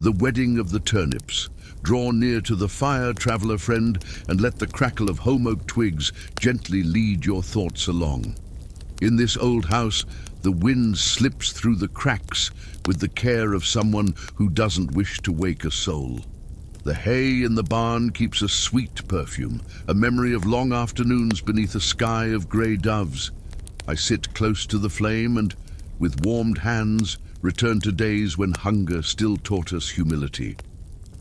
The wedding of the turnips. Draw near to the fire, traveller friend, and let the crackle of home oak twigs gently lead your thoughts along. In this old house, the wind slips through the cracks with the care of someone who doesn't wish to wake a soul. The hay in the barn keeps a sweet perfume, a memory of long afternoons beneath a sky of grey doves. I sit close to the flame and, with warmed hands, return to days when hunger still taught us humility.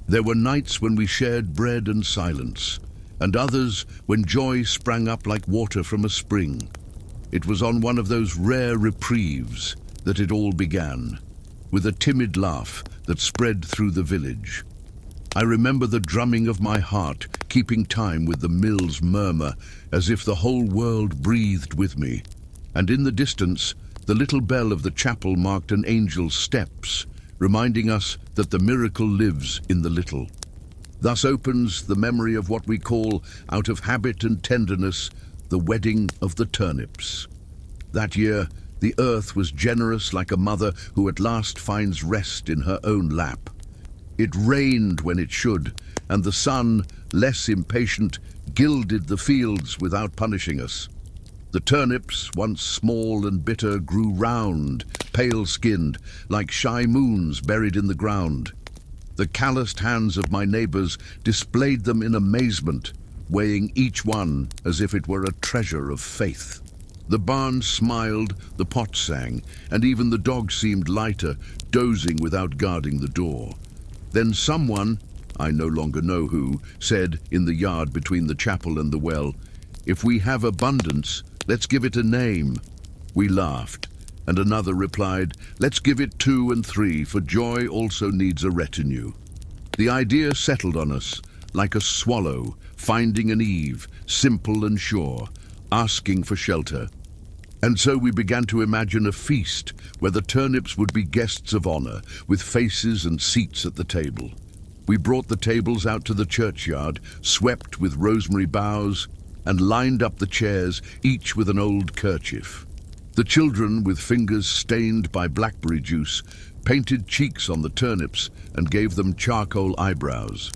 There were nights when we shared bread and silence, and others when joy sprang up like water from a spring. It was on one of those rare reprieves that it all began, with a timid laugh that spread through the village. I remember the drumming of my heart, keeping time with the mill's murmur, as if the whole world breathed with me. And in the distance, the little bell of the chapel marked an angel's steps, reminding us that the miracle lives in the little. Thus opens the memory of what we call, out of habit and tenderness, the wedding of the turnips. That year, the earth was generous like a mother who at last finds rest in her own lap. It rained when it should, and the sun, less impatient, gilded the fields without punishing us. The turnips, once small and bitter, grew round, pale-skinned, like shy moons buried in the ground. The calloused hands of my neighbours displayed them in amazement, weighing each one as if it were a treasure of faith. The barn smiled, the pot sang, and even the dog seemed lighter, dozing without guarding the door. Then someone, I no longer know who, said in the yard between the chapel and the well, "If we have abundance, let's give it a name." We laughed, and another replied, "Let's give it 2 and 3, for joy also needs a retinue." The idea settled on us, like a swallow finding an eave, simple and sure, asking for shelter. And so we began to imagine a feast where the turnips would be guests of honor, with faces and seats at the table. We brought the tables out to the churchyard, swept with rosemary boughs, and lined up the chairs, each with an old kerchief. The children, with fingers stained by blackberry juice, painted cheeks on the turnips and gave them charcoal eyebrows.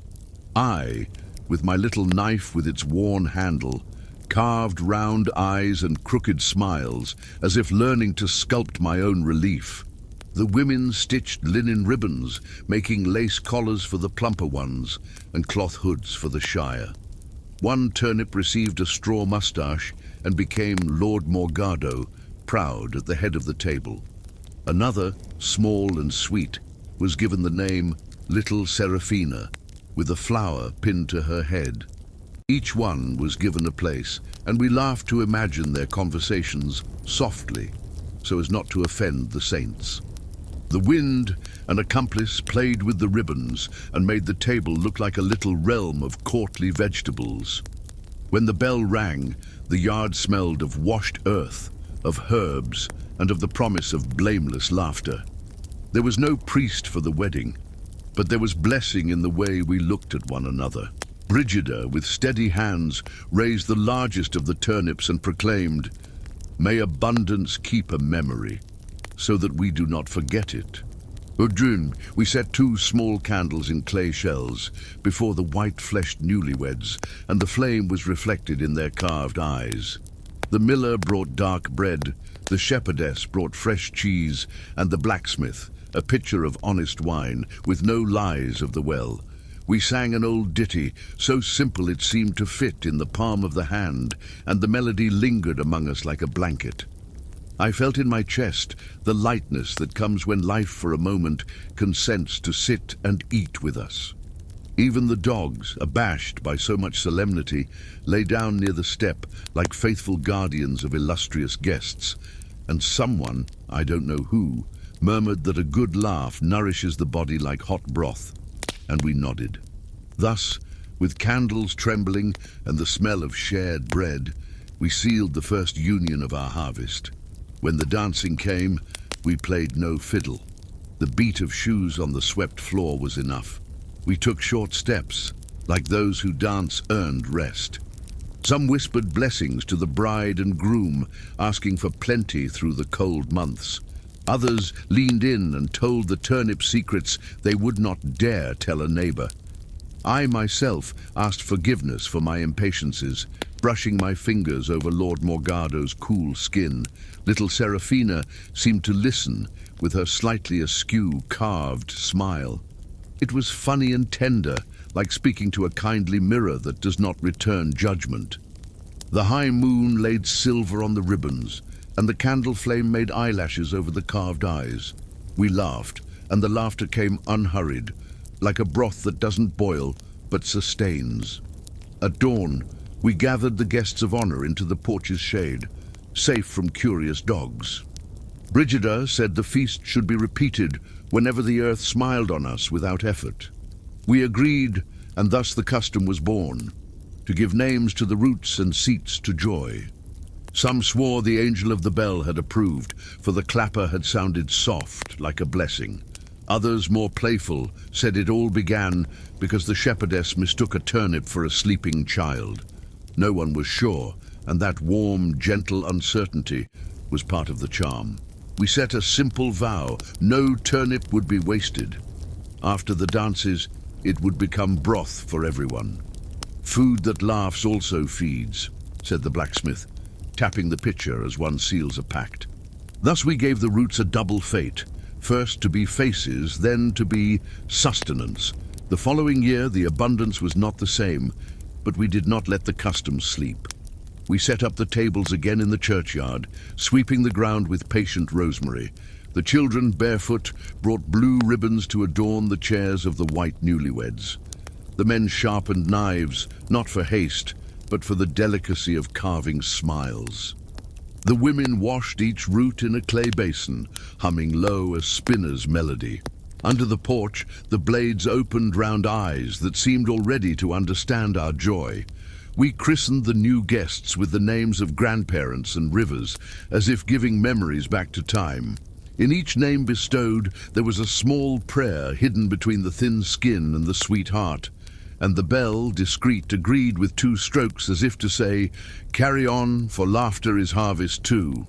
I, with my little knife with its worn handle, carved round eyes and crooked smiles, as if learning to sculpt my own relief. The women stitched linen ribbons, making lace collars for the plumper ones and cloth hoods for the shyer. One turnip received a straw moustache and became Lord Morgado, proud at the head of the table. Another, small and sweet, was given the name Little Seraphina, with a flower pinned to her head. Each one was given a place, and we laughed to imagine their conversations softly, so as not to offend the saints. The wind, an accomplice, played with the ribbons and made the table look like a little realm of courtly vegetables. When the bell rang, the yard smelled of washed earth, of herbs, and of the promise of blameless laughter. There was no priest for the wedding, but there was blessing in the way we looked at one another. Brigida, with steady hands, raised the largest of the turnips and proclaimed, "May abundance keep a memory, so that we do not forget it." Udrun, we set 2 small candles in clay shells before the white-fleshed newlyweds, and the flame was reflected in their carved eyes. The miller brought dark bread, the shepherdess brought fresh cheese, and the blacksmith, a pitcher of honest wine, with no lies of the well. We sang an old ditty, so simple it seemed to fit in the palm of the hand, and the melody lingered among us like a blanket. I felt in my chest the lightness that comes when life for a moment consents to sit and eat with us. Even the dogs, abashed by so much solemnity, lay down near the step like faithful guardians of illustrious guests, and someone, I don't know who, murmured that a good laugh nourishes the body like hot broth, and we nodded. Thus, with candles trembling and the smell of shared bread, we sealed the first union of our harvest. When the dancing came, we played no fiddle. The beat of shoes on the swept floor was enough. We took short steps, like those who dance earned rest. Some whispered blessings to the bride and groom, asking for plenty through the cold months. Others leaned in and told the turnip secrets they would not dare tell a neighbor. I myself asked forgiveness for my impatiences, brushing my fingers over Lord Morgado's cool skin. Little Serafina seemed to listen with her slightly askew, carved smile. It was funny and tender, like speaking to a kindly mirror that does not return judgment. The high moon laid silver on the ribbons, and the candle flame made eyelashes over the carved eyes. We laughed, and the laughter came unhurried, like a broth that doesn't boil, but sustains. At dawn, we gathered the guests of honor into the porch's shade, safe from curious dogs. Brigida said the feast should be repeated whenever the earth smiled on us without effort. We agreed, and thus the custom was born, to give names to the roots and seats to joy. Some swore the angel of the bell had approved, for the clapper had sounded soft, like a blessing. Others, more playful, said it all began because the shepherdess mistook a turnip for a sleeping child. No one was sure, and that warm, gentle uncertainty was part of the charm. We set a simple vow: no turnip would be wasted. After the dances, it would become broth for everyone. Food that laughs also feeds, said the blacksmith, tapping the pitcher as one seals a pact. Thus we gave the roots a double fate, first to be faces, then to be sustenance. The following year the abundance was not the same, but we did not let the custom sleep. We set up the tables again in the churchyard, sweeping the ground with patient rosemary. The children, barefoot, brought blue ribbons to adorn the chairs of the white newlyweds. The men sharpened knives, not for haste, but for the delicacy of carving smiles. The women washed each root in a clay basin, humming low a spinner's melody. Under the porch, the blades opened round eyes that seemed already to understand our joy. We christened the new guests with the names of grandparents and rivers, as if giving memories back to time. In each name bestowed, there was a small prayer hidden between the thin skin and the sweet heart. And the bell, discreet, agreed with 2 strokes as if to say, "Carry on, for laughter is harvest too."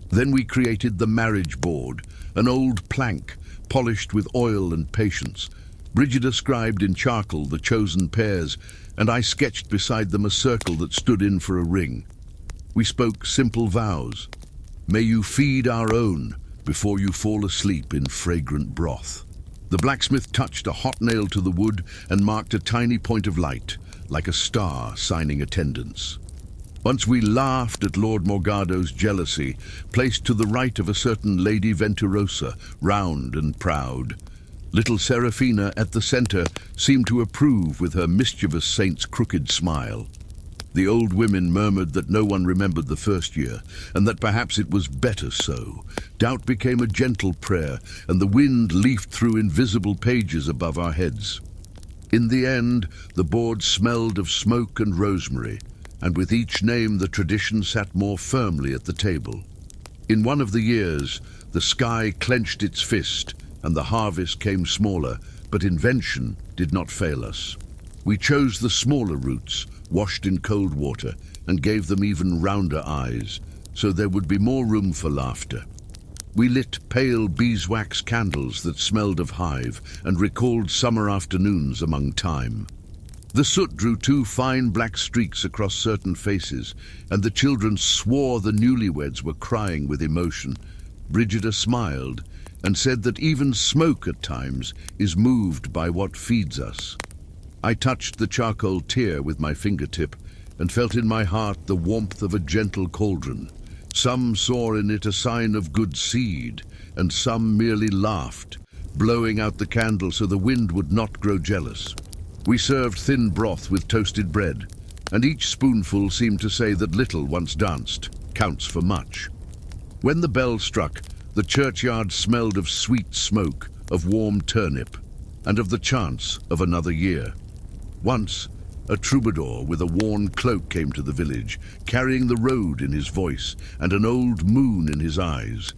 Then we created the marriage board, an old plank, polished with oil and patience. Brigida scribed in charcoal the chosen pairs, and I sketched beside them a circle that stood in for a ring. We spoke simple vows. May you feed our own before you fall asleep in fragrant broth. The blacksmith touched a hot nail to the wood and marked a tiny point of light, like a star signing attendance. Once we laughed at Lord Morgado's jealousy, placed to the right of a certain Lady Venturosa, round and proud. Little Serafina at the center seemed to approve with her mischievous saint's crooked smile. The old women murmured that no one remembered the first year, and that perhaps it was better so. Doubt became a gentle prayer, and the wind leafed through invisible pages above our heads. In the end, the board smelled of smoke and rosemary, and with each name the tradition sat more firmly at the table. In one of the years, the sky clenched its fist, and the harvest came smaller, but invention did not fail us. We chose the smaller roots, washed in cold water, and gave them even rounder eyes, so there would be more room for laughter. We lit pale beeswax candles that smelled of hive and recalled summer afternoons among thyme. The soot drew 2 fine black streaks across certain faces, and the children swore the newlyweds were crying with emotion. Brigida smiled and said that even smoke at times is moved by what feeds us. I touched the charcoal tear with my fingertip and felt in my heart the warmth of a gentle cauldron. Some saw in it a sign of good seed, and some merely laughed, blowing out the candle so the wind would not grow jealous. We served thin broth with toasted bread, and each spoonful seemed to say that little once danced counts for much. When the bell struck, the churchyard smelled of sweet smoke, of warm turnip, and of the chance of another year. Once, a troubadour with a worn cloak came to the village, carrying the road in his voice and an old moon in his eyes.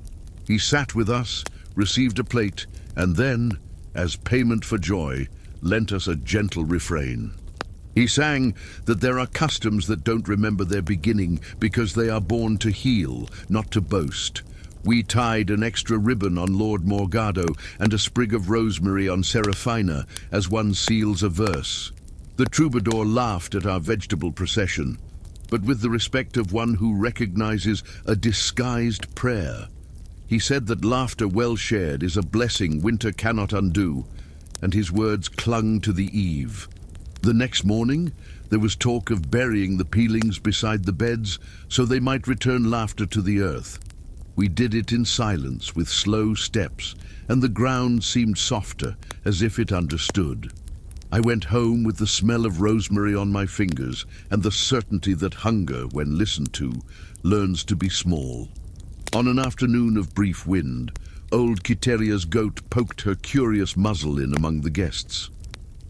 He sat with us, received a plate, and then, as payment for joy, lent us a gentle refrain. He sang that there are customs that don't remember their beginning because they are born to heal, not to boast. We tied an extra ribbon on Lord Morgado and a sprig of rosemary on Serafina as one seals a verse. The troubadour laughed at our vegetable procession, but with the respect of one who recognizes a disguised prayer. He said that laughter well shared is a blessing winter cannot undo, and his words clung to the eve. The next morning, there was talk of burying the peelings beside the beds so they might return laughter to the earth. We did it in silence with slow steps, and the ground seemed softer, as if it understood. I went home with the smell of rosemary on my fingers and the certainty that hunger, when listened to, learns to be small. On an afternoon of brief wind, old Quiteria's goat poked her curious muzzle in among the guests.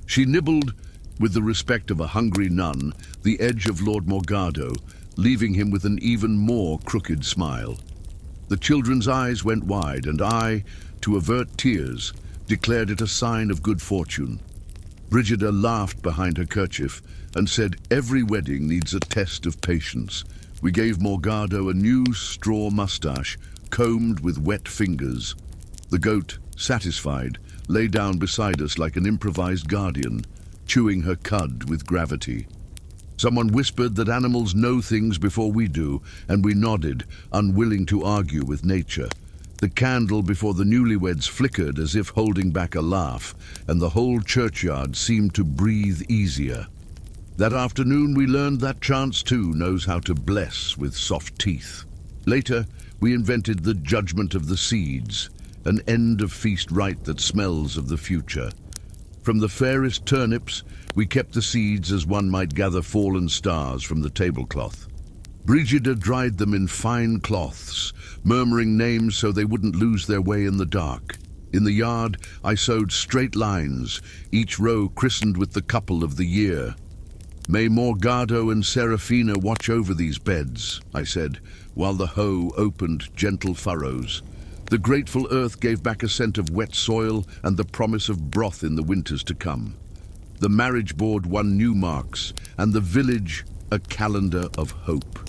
She nibbled, with the respect of a hungry nun, the edge of Lord Morgado, leaving him with an even more crooked smile. The children's eyes went wide, and I, to avert tears, declared it a sign of good fortune. Brigida laughed behind her kerchief and said every wedding needs a test of patience. We gave Morgado a new straw mustache, combed with wet fingers. The goat, satisfied, lay down beside us like an improvised guardian, chewing her cud with gravity. Someone whispered that animals know things before we do, and we nodded, unwilling to argue with nature. The candle before the newlyweds flickered as if holding back a laugh, and the whole churchyard seemed to breathe easier. That afternoon we learned that chance too knows how to bless with soft teeth. Later, we invented the judgment of the seeds, an end-of-feast rite that smells of the future. From the fairest turnips, we kept the seeds as one might gather fallen stars from the tablecloth. Brigida dried them in fine cloths, murmuring names so they wouldn't lose their way in the dark. In the yard, I sewed straight lines, each row christened with the couple of the year. "May Morgado and Serafina watch over these beds," I said, while the hoe opened gentle furrows. The grateful earth gave back a scent of wet soil and the promise of broth in the winters to come. The marriage board won new marks, and the village a calendar of hope.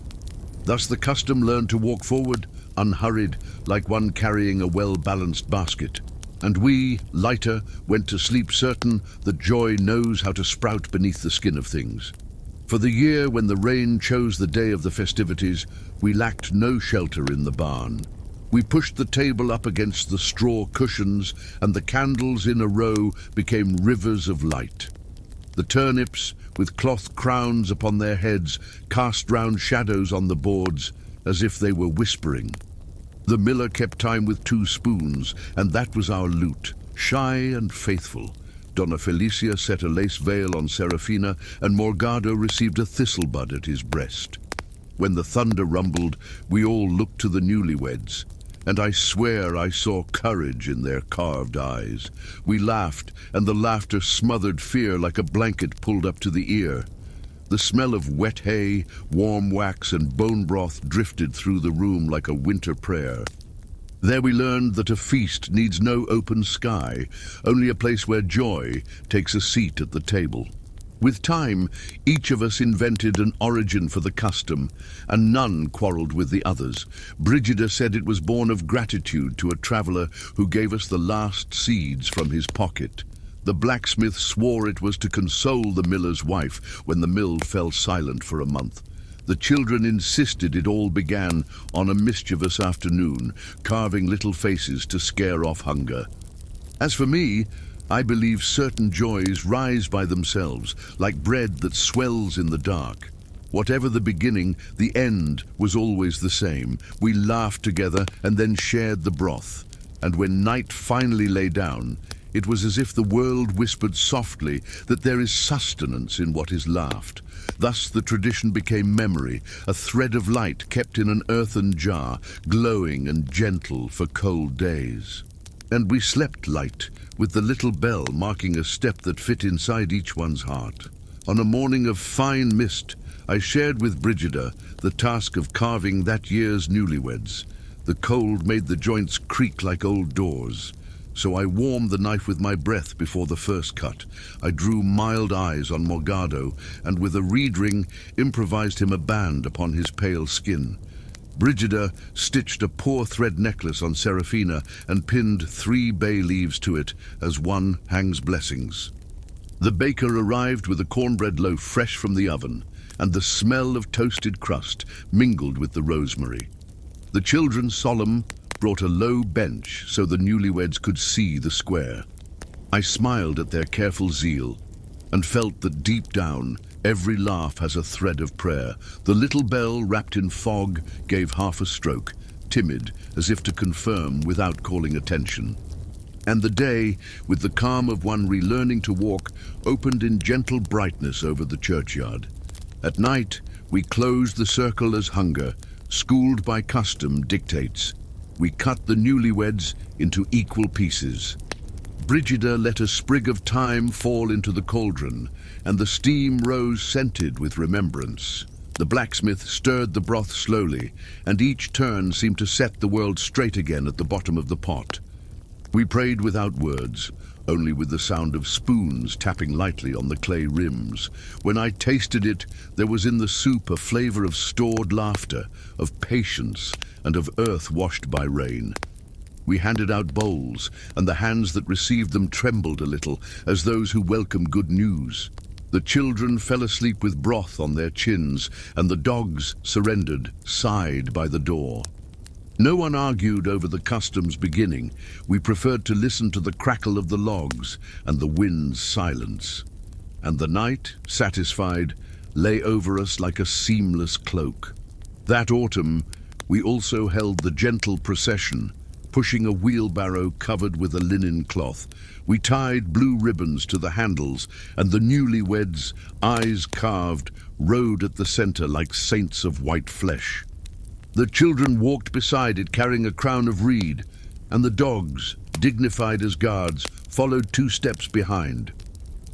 Thus the custom learned to walk forward, unhurried, like one carrying a well-balanced basket. And we, lighter, went to sleep certain that joy knows how to sprout beneath the skin of things. For the year when the rain chose the day of the festivities, we lacked no shelter in the barn. We pushed the table up against the straw cushions, and the candles in a row became rivers of light. The turnips, with cloth crowns upon their heads, cast round shadows on the boards, as if they were whispering. The miller kept time with 2 spoons, and that was our lute, shy and faithful. Donna Felicia set a lace veil on Serafina, and Morgado received a thistlebud at his breast. When the thunder rumbled, we all looked to the newlyweds, and I swear I saw courage in their carved eyes. We laughed, and the laughter smothered fear like a blanket pulled up to the ear. The smell of wet hay, warm wax, and bone broth drifted through the room like a winter prayer. There we learned that a feast needs no open sky, only a place where joy takes a seat at the table. With time, each of us invented an origin for the custom, and none quarreled with the others. Brigida said it was born of gratitude to a traveller who gave us the last seeds from his pocket. The blacksmith swore it was to console the miller's wife when the mill fell silent for a month. The children insisted it all began on a mischievous afternoon, carving little faces to scare off hunger. As for me, I believe certain joys rise by themselves, like bread that swells in the dark. Whatever the beginning, the end was always the same. We laughed together and then shared the broth. And when night finally lay down, it was as if the world whispered softly that there is sustenance in what is laughed. Thus the tradition became memory, a thread of light kept in an earthen jar, glowing and gentle for cold days. And we slept light, with the little bell marking a step that fit inside each one's heart. On a morning of fine mist, I shared with Brigida the task of carving that year's newlyweds. The cold made the joints creak like old doors, so I warmed the knife with my breath before the first cut. I drew mild eyes on Morgado, and with a reed ring improvised him a band upon his pale skin. Brigida stitched a poor thread necklace on Serafina and pinned 3 bay leaves to it as one hangs blessings. The baker arrived with a cornbread loaf fresh from the oven, and the smell of toasted crust mingled with the rosemary. The children, solemn, brought a low bench so the newlyweds could see the square. I smiled at their careful zeal and felt that deep down, every laugh has a thread of prayer. The little bell, wrapped in fog, gave half a stroke, timid, as if to confirm without calling attention. And the day, with the calm of one relearning to walk, opened in gentle brightness over the churchyard. At night, we closed the circle as hunger, schooled by custom, dictates. We cut the newlyweds into equal pieces. Brigida let a sprig of thyme fall into the cauldron, and the steam rose scented with remembrance. The blacksmith stirred the broth slowly, and each turn seemed to set the world straight again at the bottom of the pot. We prayed without words, only with the sound of spoons tapping lightly on the clay rims. When I tasted it, there was in the soup a flavor of stored laughter, of patience, and of earth washed by rain. We handed out bowls, and the hands that received them trembled a little, as those who welcome good news. The children fell asleep with broth on their chins, and the dogs, surrendered, sighed by the door. No one argued over the custom's beginning. We preferred to listen to the crackle of the logs and the wind's silence. And the night, satisfied, lay over us like a seamless cloak. That autumn, we also held the gentle procession, pushing a wheelbarrow covered with a linen cloth. We tied blue ribbons to the handles, and the newlyweds, eyes carved, rode at the center like saints of white flesh. The children walked beside it carrying a crown of reed, and the dogs, dignified as guards, followed 2 steps behind.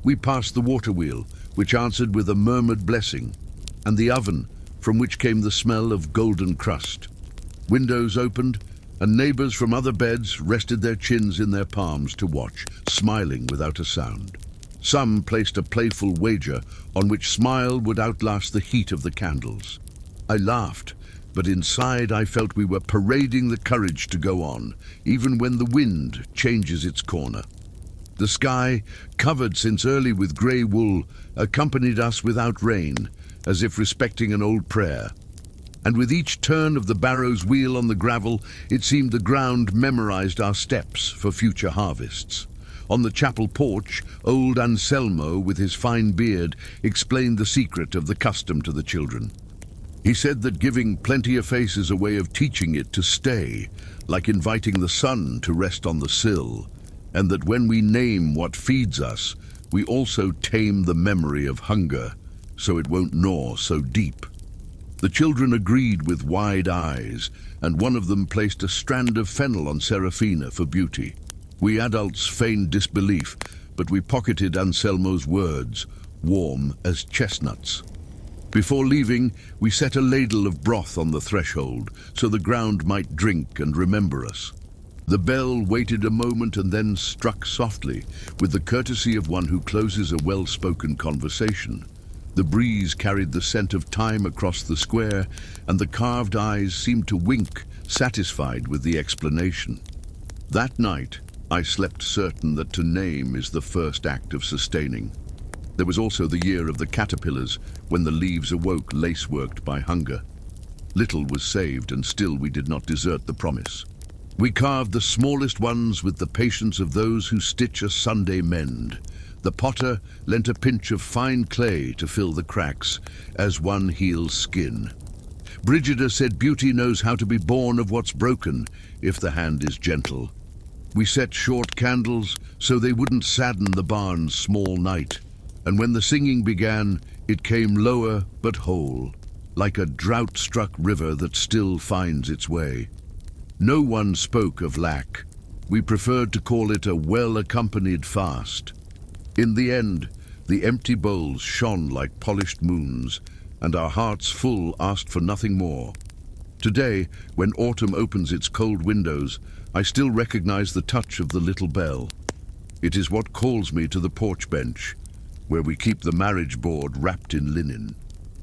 We passed the water wheel, which answered with a murmured blessing, and the oven, from which came the smell of golden crust. Windows opened, and neighbors from other beds rested their chins in their palms to watch, smiling without a sound. Some placed a playful wager on which smile would outlast the heat of the candles. I laughed, but inside I felt we were parading the courage to go on, even when the wind changes its corner. The sky, covered since early with grey wool, accompanied us without rain, as if respecting an old prayer. And with each turn of the barrow's wheel on the gravel, it seemed the ground memorized our steps for future harvests. On the chapel porch, old Anselmo, with his fine beard, explained the secret of the custom to the children. He said that giving plenty of face is a way of teaching it to stay, like inviting the sun to rest on the sill, and that when we name what feeds us, we also tame the memory of hunger, so it won't gnaw so deep. The children agreed with wide eyes, and one of them placed a strand of fennel on Serafina for beauty. We adults feigned disbelief, but we pocketed Anselmo's words, warm as chestnuts. Before leaving, we set a ladle of broth on the threshold, so the ground might drink and remember us. The bell waited a moment and then struck softly, with the courtesy of one who closes a well-spoken conversation. The breeze carried the scent of thyme across the square, and the carved eyes seemed to wink, satisfied with the explanation. That night, I slept certain that to name is the first act of sustaining. There was also the year of the caterpillars, when the leaves awoke lace-worked by hunger. Little was saved, and still we did not desert the promise. We carved the smallest ones with the patience of those who stitch a Sunday mend. The potter lent a pinch of fine clay to fill the cracks, as one heals skin. Brigida said beauty knows how to be born of what's broken, if the hand is gentle. We set short candles, so they wouldn't sadden the barn's small night. And when the singing began, it came lower but whole, like a drought-struck river that still finds its way. No one spoke of lack. We preferred to call it a well-accompanied fast. In the end, the empty bowls shone like polished moons, and our hearts full asked for nothing more. Today, when autumn opens its cold windows, I still recognize the touch of the little bell. It is what calls me to the porch bench, where we keep the marriage board wrapped in linen.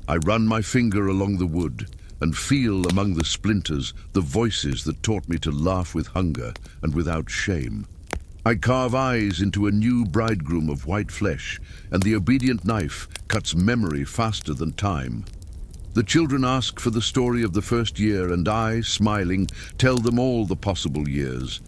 I run my finger along the wood, and feel among the splinters the voices that taught me to laugh with hunger and without shame. I carve eyes into a new bridegroom of white flesh, and the obedient knife cuts memory faster than time. The children ask for the story of the first year, and I, smiling, tell them all the possible years.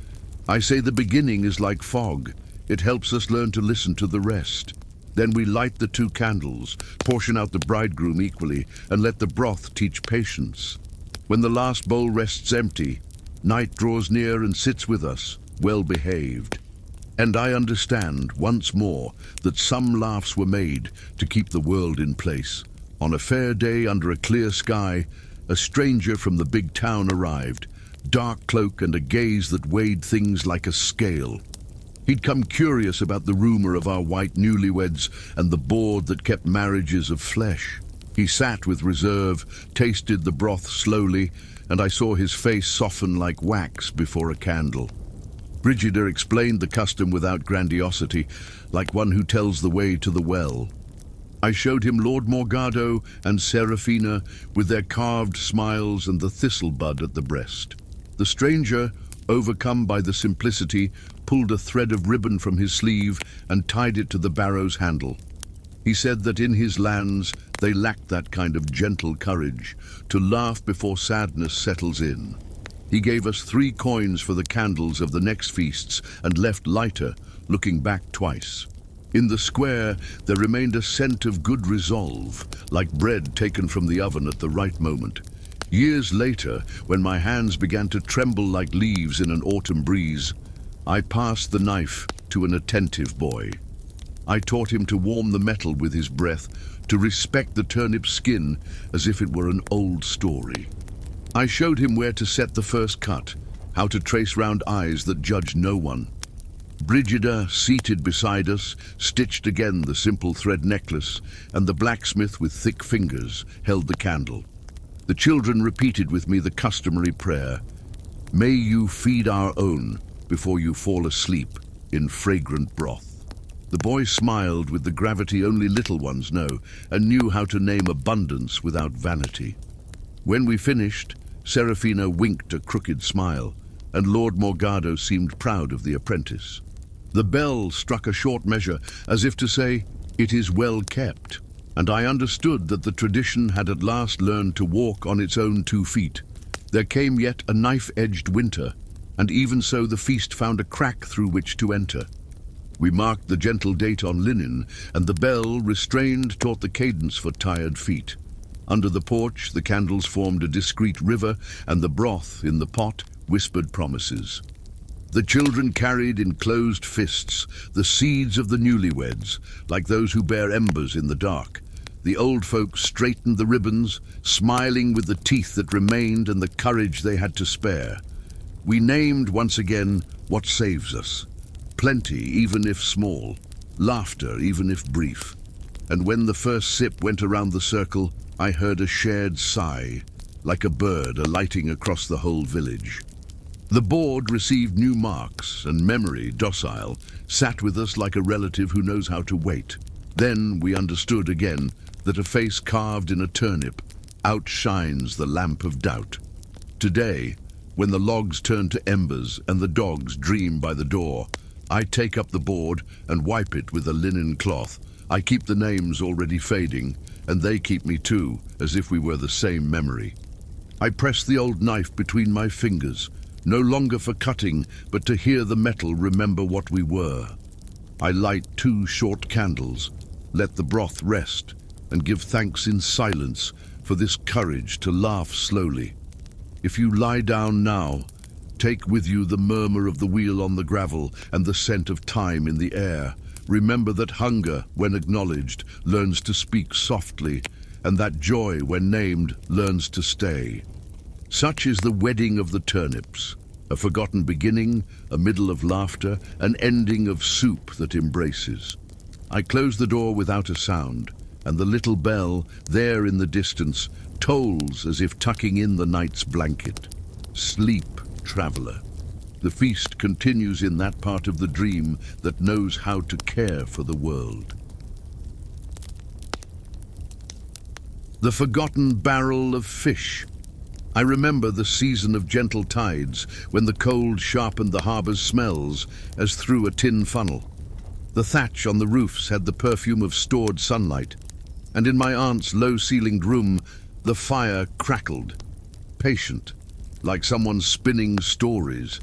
I say the beginning is like fog. It helps us learn to listen to the rest. Then we light the 2 candles, portion out the bridegroom equally, and let the broth teach patience. When the last bowl rests empty, night draws near and sits with us, well behaved. And I understand, once more, that some laughs were made to keep the world in place. On a fair day under a clear sky, a stranger from the big town arrived, dark cloak and a gaze that weighed things like a scale. He'd come curious about the rumor of our white newlyweds and the board that kept marriages of flesh. He sat with reserve, tasted the broth slowly, and I saw his face soften like wax before a candle. Brigida explained the custom without grandiosity, like one who tells the way to the well. I showed him Lord Morgado and Serafina with their carved smiles and the thistle bud at the breast. The stranger, overcome by the simplicity, pulled a thread of ribbon from his sleeve and tied it to the barrow's handle. He said that in his lands they lacked that kind of gentle courage, to laugh before sadness settles in. He gave us 3 coins for the candles of the next feasts and left lighter, looking back twice. In the square there remained a scent of good resolve, like bread taken from the oven at the right moment. Years later, when my hands began to tremble like leaves in an autumn breeze, I passed the knife to an attentive boy. I taught him to warm the metal with his breath, to respect the turnip skin as if it were an old story. I showed him where to set the first cut, how to trace round eyes that judge no one. Brigida, seated beside us, stitched again the simple thread necklace, and the blacksmith with thick fingers held the candle. The children repeated with me the customary prayer, "May you feed our own before you fall asleep in fragrant broth." The boy smiled with the gravity only little ones know, and knew how to name abundance without vanity. When we finished, Serafina winked a crooked smile, and Lord Morgado seemed proud of the apprentice. The bell struck a short measure, as if to say, "It is well kept," and I understood that the tradition had at last learned to walk on its own 2 feet. There came yet a knife-edged winter, and even so the feast found a crack through which to enter. We marked the gentle date on linen, and the bell, restrained, taught the cadence for tired feet. Under the porch, the candles formed a discreet river, and the broth in the pot whispered promises. The children carried in closed fists the seeds of the newlyweds, like those who bear embers in the dark. The old folks straightened the ribbons, smiling with the teeth that remained and the courage they had to spare. We named once again what saves us. Plenty, even if small. Laughter, even if brief. And when the first sip went around the circle, I heard a shared sigh, like a bird alighting across the whole village. The board received new marks, and memory, docile, sat with us like a relative who knows how to wait. Then we understood again that a face carved in a turnip outshines the lamp of doubt. Today, when the logs turn to embers and the dogs dream by the door, I take up the board and wipe it with a linen cloth. I keep the names already fading, and they keep me too, as if we were the same memory. I press the old knife between my fingers, no longer for cutting, but to hear the metal remember what we were. I light 2 short candles, let the broth rest, and give thanks in silence for this courage to laugh slowly. If you lie down now, take with you the murmur of the wheel on the gravel and the scent of time in the air. Remember that hunger, when acknowledged, learns to speak softly, and that joy, when named, learns to stay. Such is the wedding of the turnips, a forgotten beginning, a middle of laughter, an ending of soup that embraces. I close the door without a sound, and the little bell, there in the distance, tolls as if tucking in the night's blanket. Sleep, traveler. The feast continues in that part of the dream that knows how to care for the world. The forgotten barrel of fish, I remember the season of gentle tides, when the cold sharpened the harbour's smells as through a tin funnel. The thatch on the roofs had the perfume of stored sunlight, and in my aunt's low-ceilinged room, the fire crackled, patient, like someone spinning stories.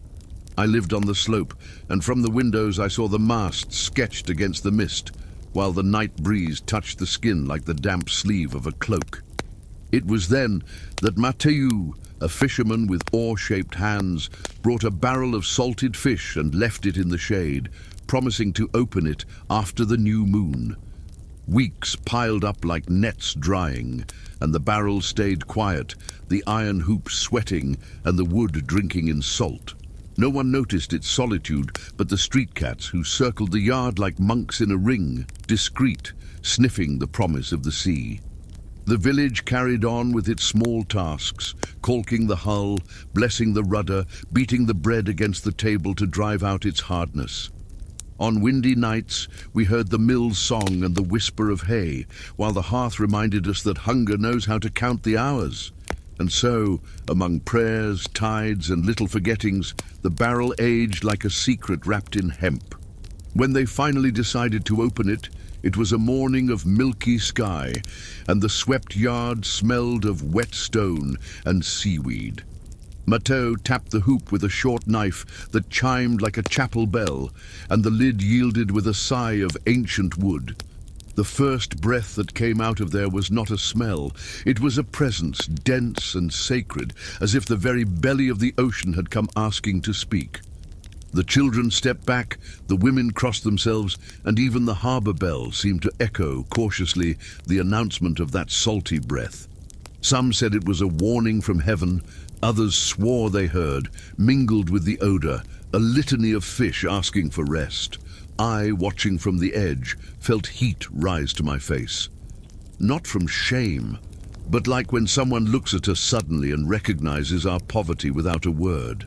I lived on the slope, and from the windows I saw the masts sketched against the mist, while the night breeze touched the skin like the damp sleeve of a cloak. It was then that Mateu, a fisherman with oar-shaped hands, brought a barrel of salted fish and left it in the shade, promising to open it after the new moon. Weeks piled up like nets drying, and the barrel stayed quiet, the iron hoops sweating and the wood drinking in salt. No one noticed its solitude but the street cats who circled the yard like monks in a ring, discreet, sniffing the promise of the sea. The village carried on with its small tasks, caulking the hull, blessing the rudder, beating the bread against the table to drive out its hardness. On windy nights, we heard the mill's song and the whisper of hay, while the hearth reminded us that hunger knows how to count the hours. And so, among prayers, tides, and little forgettings, the barrel aged like a secret wrapped in hemp. When they finally decided to open it, it was a morning of milky sky, and the swept yard smelled of wet stone and seaweed. Mateo tapped the hoop with a short knife that chimed like a chapel bell, and the lid yielded with a sigh of ancient wood. The first breath that came out of there was not a smell. It was a presence, dense and sacred, as if the very belly of the ocean had come asking to speak. The children stepped back, the women crossed themselves, and even the harbour bell seemed to echo cautiously the announcement of that salty breath. Some said it was a warning from heaven, others swore they heard, mingled with the odour, a litany of fish asking for rest. I, watching from the edge, felt heat rise to my face. Not from shame, but like when someone looks at us suddenly and recognizes our poverty without a word.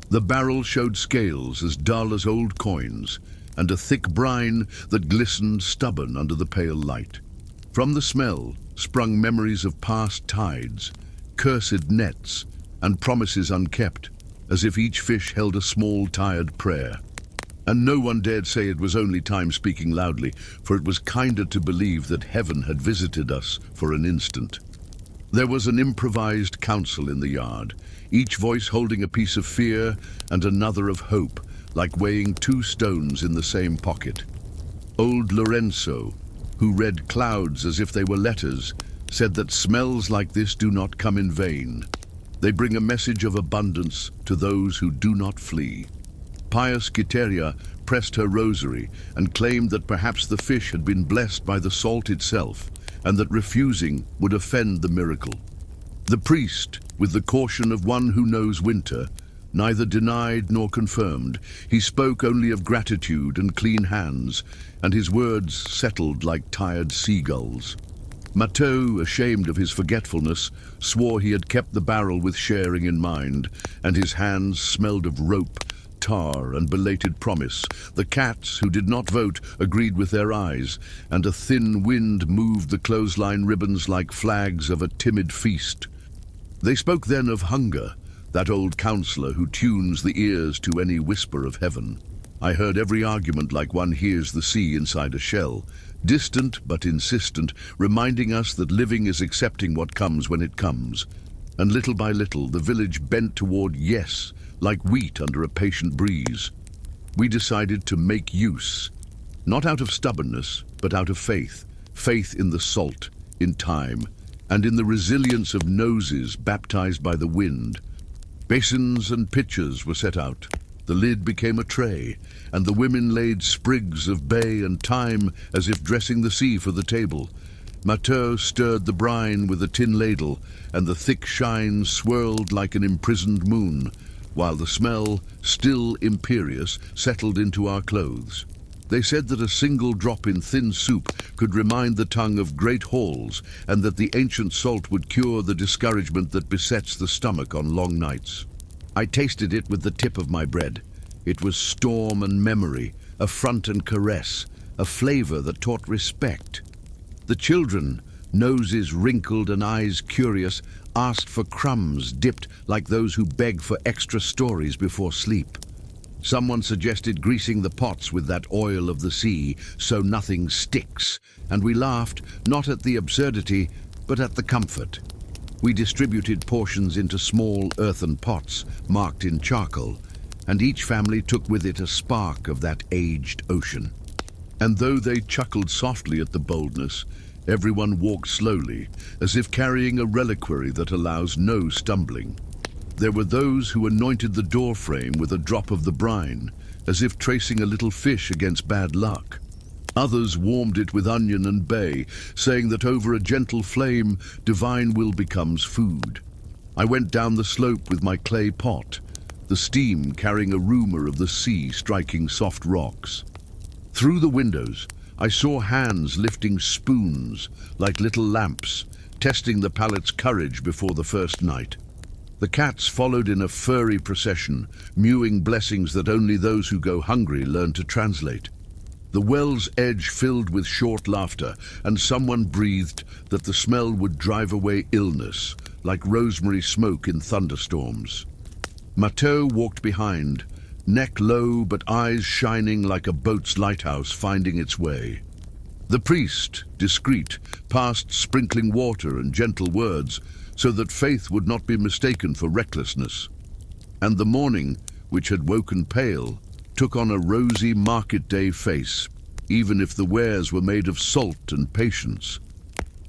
The barrel showed scales as dull as old coins, and a thick brine that glistened stubborn under the pale light. From the smell sprung memories of past tides, cursed nets, and promises unkept, as if each fish held a small, tired prayer. And no one dared say it was only time speaking loudly, for it was kinder to believe that heaven had visited us for an instant. There was an improvised council in the yard, each voice holding a piece of fear and another of hope, like weighing two stones in the same pocket. Old Lorenzo, who read clouds as if they were letters, said that smells like this do not come in vain. They bring a message of abundance to those who do not flee. Pious Giteria pressed her rosary and claimed that perhaps the fish had been blessed by the salt itself, and that refusing would offend the miracle. The priest, with the caution of one who knows winter, neither denied nor confirmed. He spoke only of gratitude and clean hands, and his words settled like tired seagulls. Mateo, ashamed of his forgetfulness, swore he had kept the barrel with sharing in mind, and his hands smelled of rope, tar, and belated promise. The cats, who did not vote, agreed with their eyes, and a thin wind moved the clothesline ribbons like flags of a timid feast. They spoke then of hunger, that old counselor who tunes the ears to any whisper of heaven. I heard every argument like one hears the sea inside a shell, distant but insistent, reminding us that living is accepting what comes when it comes. And little by little, the village bent toward yes, like wheat under a patient breeze. We decided to make use, not out of stubbornness, but out of faith. Faith in the salt, in time, and in the resilience of noses baptized by the wind. Basins and pitchers were set out. The lid became a tray, and the women laid sprigs of bay and thyme as if dressing the sea for the table. Mateo stirred the brine with a tin ladle, and the thick shine swirled like an imprisoned moon, while the smell, still imperious, settled into our clothes. They said that a single drop in thin soup could remind the tongue of great halls, and that the ancient salt would cure the discouragement that besets the stomach on long nights. I tasted it with the tip of my bread. It was storm and memory, affront and caress, a flavor that taught respect. The children, noses wrinkled and eyes curious, asked for crumbs dipped like those who beg for extra stories before sleep. Someone suggested greasing the pots with that oil of the sea so nothing sticks, and we laughed, not at the absurdity, but at the comfort. We distributed portions into small earthen pots marked in charcoal, and each family took with it a spark of that aged ocean. And though they chuckled softly at the boldness, everyone walked slowly, as if carrying a reliquary that allows no stumbling. There were those who anointed the doorframe with a drop of the brine, as if tracing a little fish against bad luck. Others warmed it with onion and bay, saying that over a gentle flame, divine will becomes food. I went down the slope with my clay pot, the steam carrying a rumor of the sea striking soft rocks. Through the windows, I saw hands lifting spoons like little lamps, testing the palate's courage before the first night. The cats followed in a furry procession, mewing blessings that only those who go hungry learn to translate. The well's edge filled with short laughter, and someone breathed that the smell would drive away illness, like rosemary smoke in thunderstorms. Mateo walked behind, neck low but eyes shining like a boat's lighthouse finding its way. The priest, discreet, passed sprinkling water and gentle words so that faith would not be mistaken for recklessness. And the morning, which had woken pale, took on a rosy market day face, even if the wares were made of salt and patience.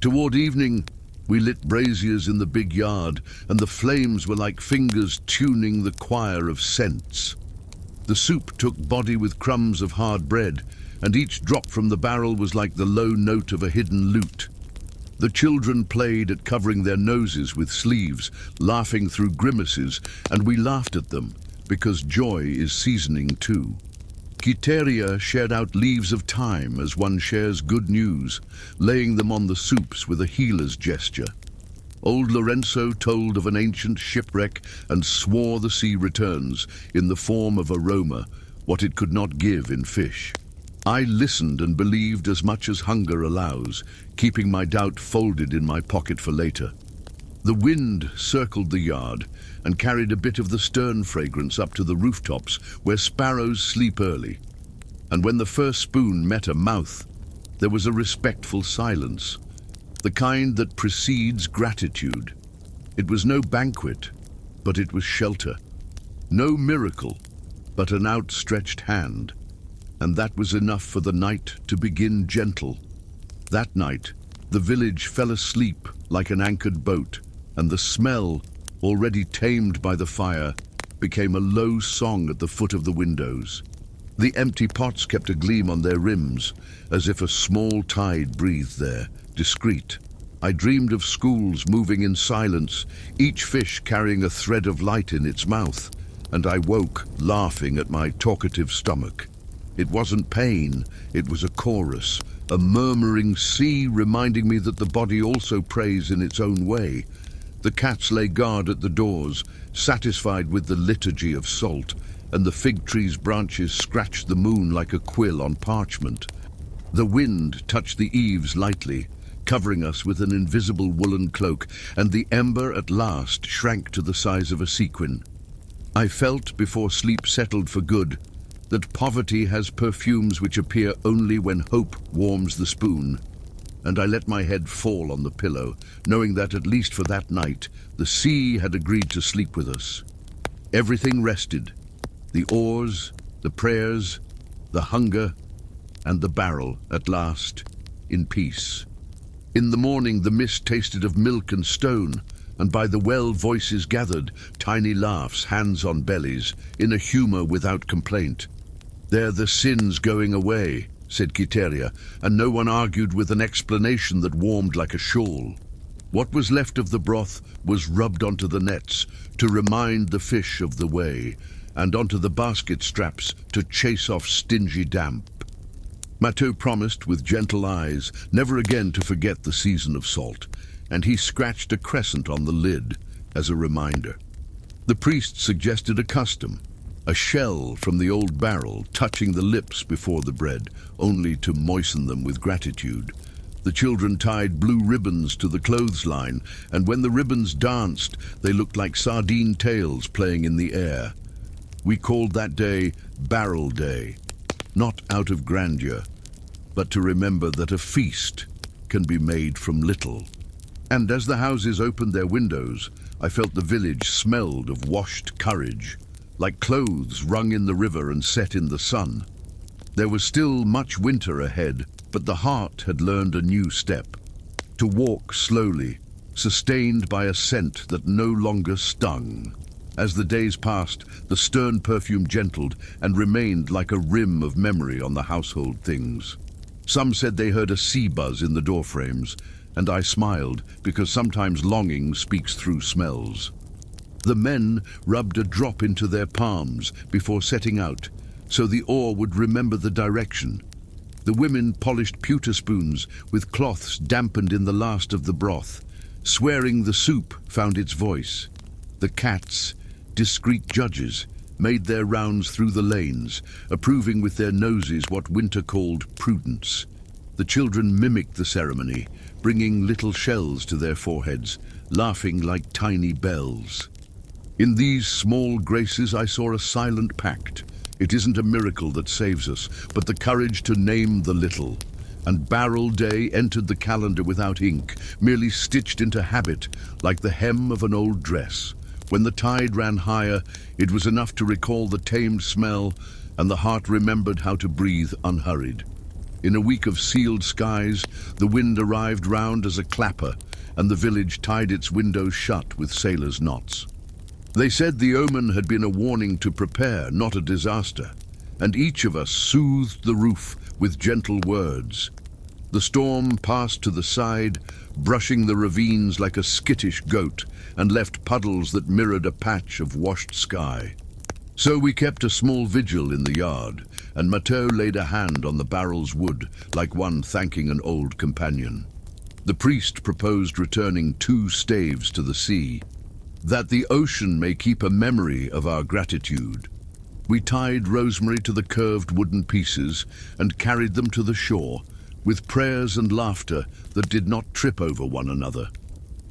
Toward evening, we lit braziers in the big yard, and the flames were like fingers tuning the choir of scents. The soup took body with crumbs of hard bread, and each drop from the barrel was like the low note of a hidden lute. The children played at covering their noses with sleeves, laughing through grimaces, and we laughed at them, because joy is seasoning too. Quiteria shared out leaves of thyme as one shares good news, laying them on the soups with a healer's gesture. Old Lorenzo told of an ancient shipwreck and swore the sea returns, in the form of aroma, what it could not give in fish. I listened and believed as much as hunger allows, keeping my doubt folded in my pocket for later. The wind circled the yard and carried a bit of the stern fragrance up to the rooftops where sparrows sleep early. And when the first spoon met a mouth, there was a respectful silence, the kind that precedes gratitude. It was no banquet, but it was shelter. No miracle, but an outstretched hand. And that was enough for the night to begin gentle. That night, the village fell asleep like an anchored boat, and the smell, already tamed by the fire, became a low song at the foot of the windows. The empty pots kept a gleam on their rims, as if a small tide breathed there, discreet. I dreamed of schools moving in silence, each fish carrying a thread of light in its mouth, and I woke, laughing at my talkative stomach. It wasn't pain, it was a chorus, a murmuring sea reminding me that the body also prays in its own way. The cats lay guard at the doors, satisfied with the liturgy of salt, and the fig tree's branches scratched the moon like a quill on parchment. The wind touched the eaves lightly, covering us with an invisible woolen cloak, and the ember at last shrank to the size of a sequin. I felt, before sleep settled for good, that poverty has perfumes which appear only when hope warms the spoon, and I let my head fall on the pillow, knowing that, at least for that night, the sea had agreed to sleep with us. Everything rested, the oars, the prayers, the hunger, and the barrel, at last, in peace. In the morning the mist tasted of milk and stone, and by the well voices gathered, tiny laughs, hands on bellies, in a humour without complaint. "They're the sins going away," said Quiteria, and no one argued with an explanation that warmed like a shawl. What was left of the broth was rubbed onto the nets to remind the fish of the way, and onto the basket straps to chase off stingy damp. Mateo promised with gentle eyes never again to forget the season of salt, and he scratched a crescent on the lid as a reminder. The priest suggested a custom, a shell from the old barrel touching the lips before the bread, only to moisten them with gratitude. The children tied blue ribbons to the clothesline, and when the ribbons danced, they looked like sardine tails playing in the air. We called that day Barrel Day, not out of grandeur, but to remember that a feast can be made from little. And as the houses opened their windows, I felt the village smelled of washed courage, like clothes wrung in the river and set in the sun. There was still much winter ahead, but the heart had learned a new step, to walk slowly, sustained by a scent that no longer stung. As the days passed, the stern perfume gentled and remained like a rim of memory on the household things. Some said they heard a sea buzz in the doorframes, and I smiled, because sometimes longing speaks through smells. The men rubbed a drop into their palms before setting out, so the oar would remember the direction. The women polished pewter spoons with cloths dampened in the last of the broth, swearing the soup found its voice. The cats, discreet judges, made their rounds through the lanes, approving with their noses what winter called prudence. The children mimicked the ceremony, bringing little shells to their foreheads, laughing like tiny bells. In these small graces I saw a silent pact. It isn't a miracle that saves us, but the courage to name the little. And Barrel Day entered the calendar without ink, merely stitched into habit, like the hem of an old dress. When the tide ran higher, it was enough to recall the tamed smell, and the heart remembered how to breathe unhurried. In a week of sealed skies, the wind arrived round as a clapper, and the village tied its windows shut with sailors' knots. They said the omen had been a warning to prepare, not a disaster, and each of us soothed the roof with gentle words. The storm passed to the side, brushing the ravines like a skittish goat, and left puddles that mirrored a patch of washed sky. So we kept a small vigil in the yard, and Mateo laid a hand on the barrel's wood, like one thanking an old companion. The priest proposed returning 2 staves to the sea, that the ocean may keep a memory of our gratitude. We tied rosemary to the curved wooden pieces and carried them to the shore, with prayers and laughter that did not trip over one another.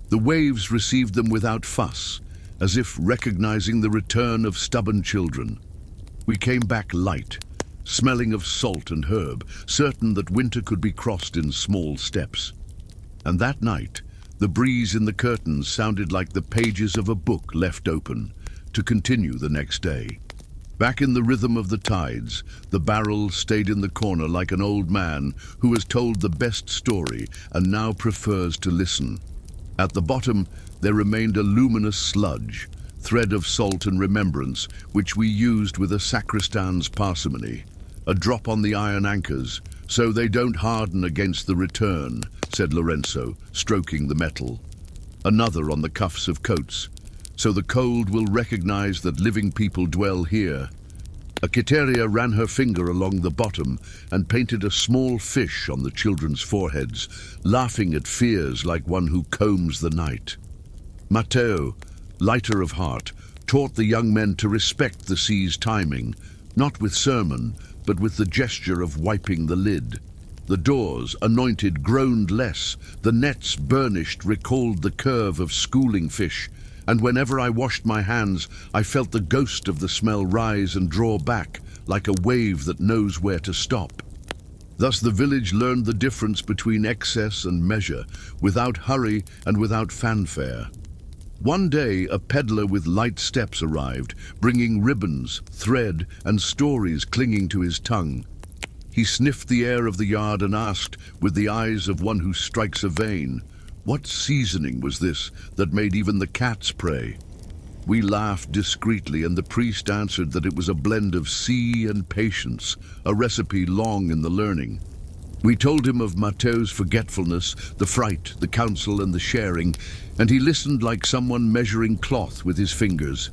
The waves received them without fuss, as if recognizing the return of stubborn children. We came back light, smelling of salt and herb, certain that winter could be crossed in small steps. And that night, the breeze in the curtains sounded like the pages of a book left open, to continue the next day. Back in the rhythm of the tides, the barrel stayed in the corner like an old man who has told the best story and now prefers to listen. At the bottom, there remained a luminous sludge, thread of salt and remembrance, which we used with a sacristan's parsimony. A drop on the iron anchors, so they don't harden against the return, said Lorenzo, stroking the metal. Another on the cuffs of coats, so the cold will recognize that living people dwell here. A Quiteria ran her finger along the bottom and painted a small fish on the children's foreheads, laughing at fears like one who combs the night. Mateo, lighter of heart, taught the young men to respect the sea's timing, not with sermon, but with the gesture of wiping the lid. The doors, anointed, groaned less. The nets, burnished, recalled the curve of schooling fish, and whenever I washed my hands, I felt the ghost of the smell rise and draw back, like a wave that knows where to stop. Thus the village learned the difference between excess and measure, without hurry and without fanfare. One day, a peddler with light steps arrived, bringing ribbons, thread, and stories clinging to his tongue. He sniffed the air of the yard and asked, with the eyes of one who strikes a vein, what seasoning was this that made even the cats pray? We laughed discreetly, and the priest answered that it was a blend of sea and patience, a recipe long in the learning. We told him of Mateo's forgetfulness, the fright, the counsel, and the sharing, and he listened like someone measuring cloth with his fingers.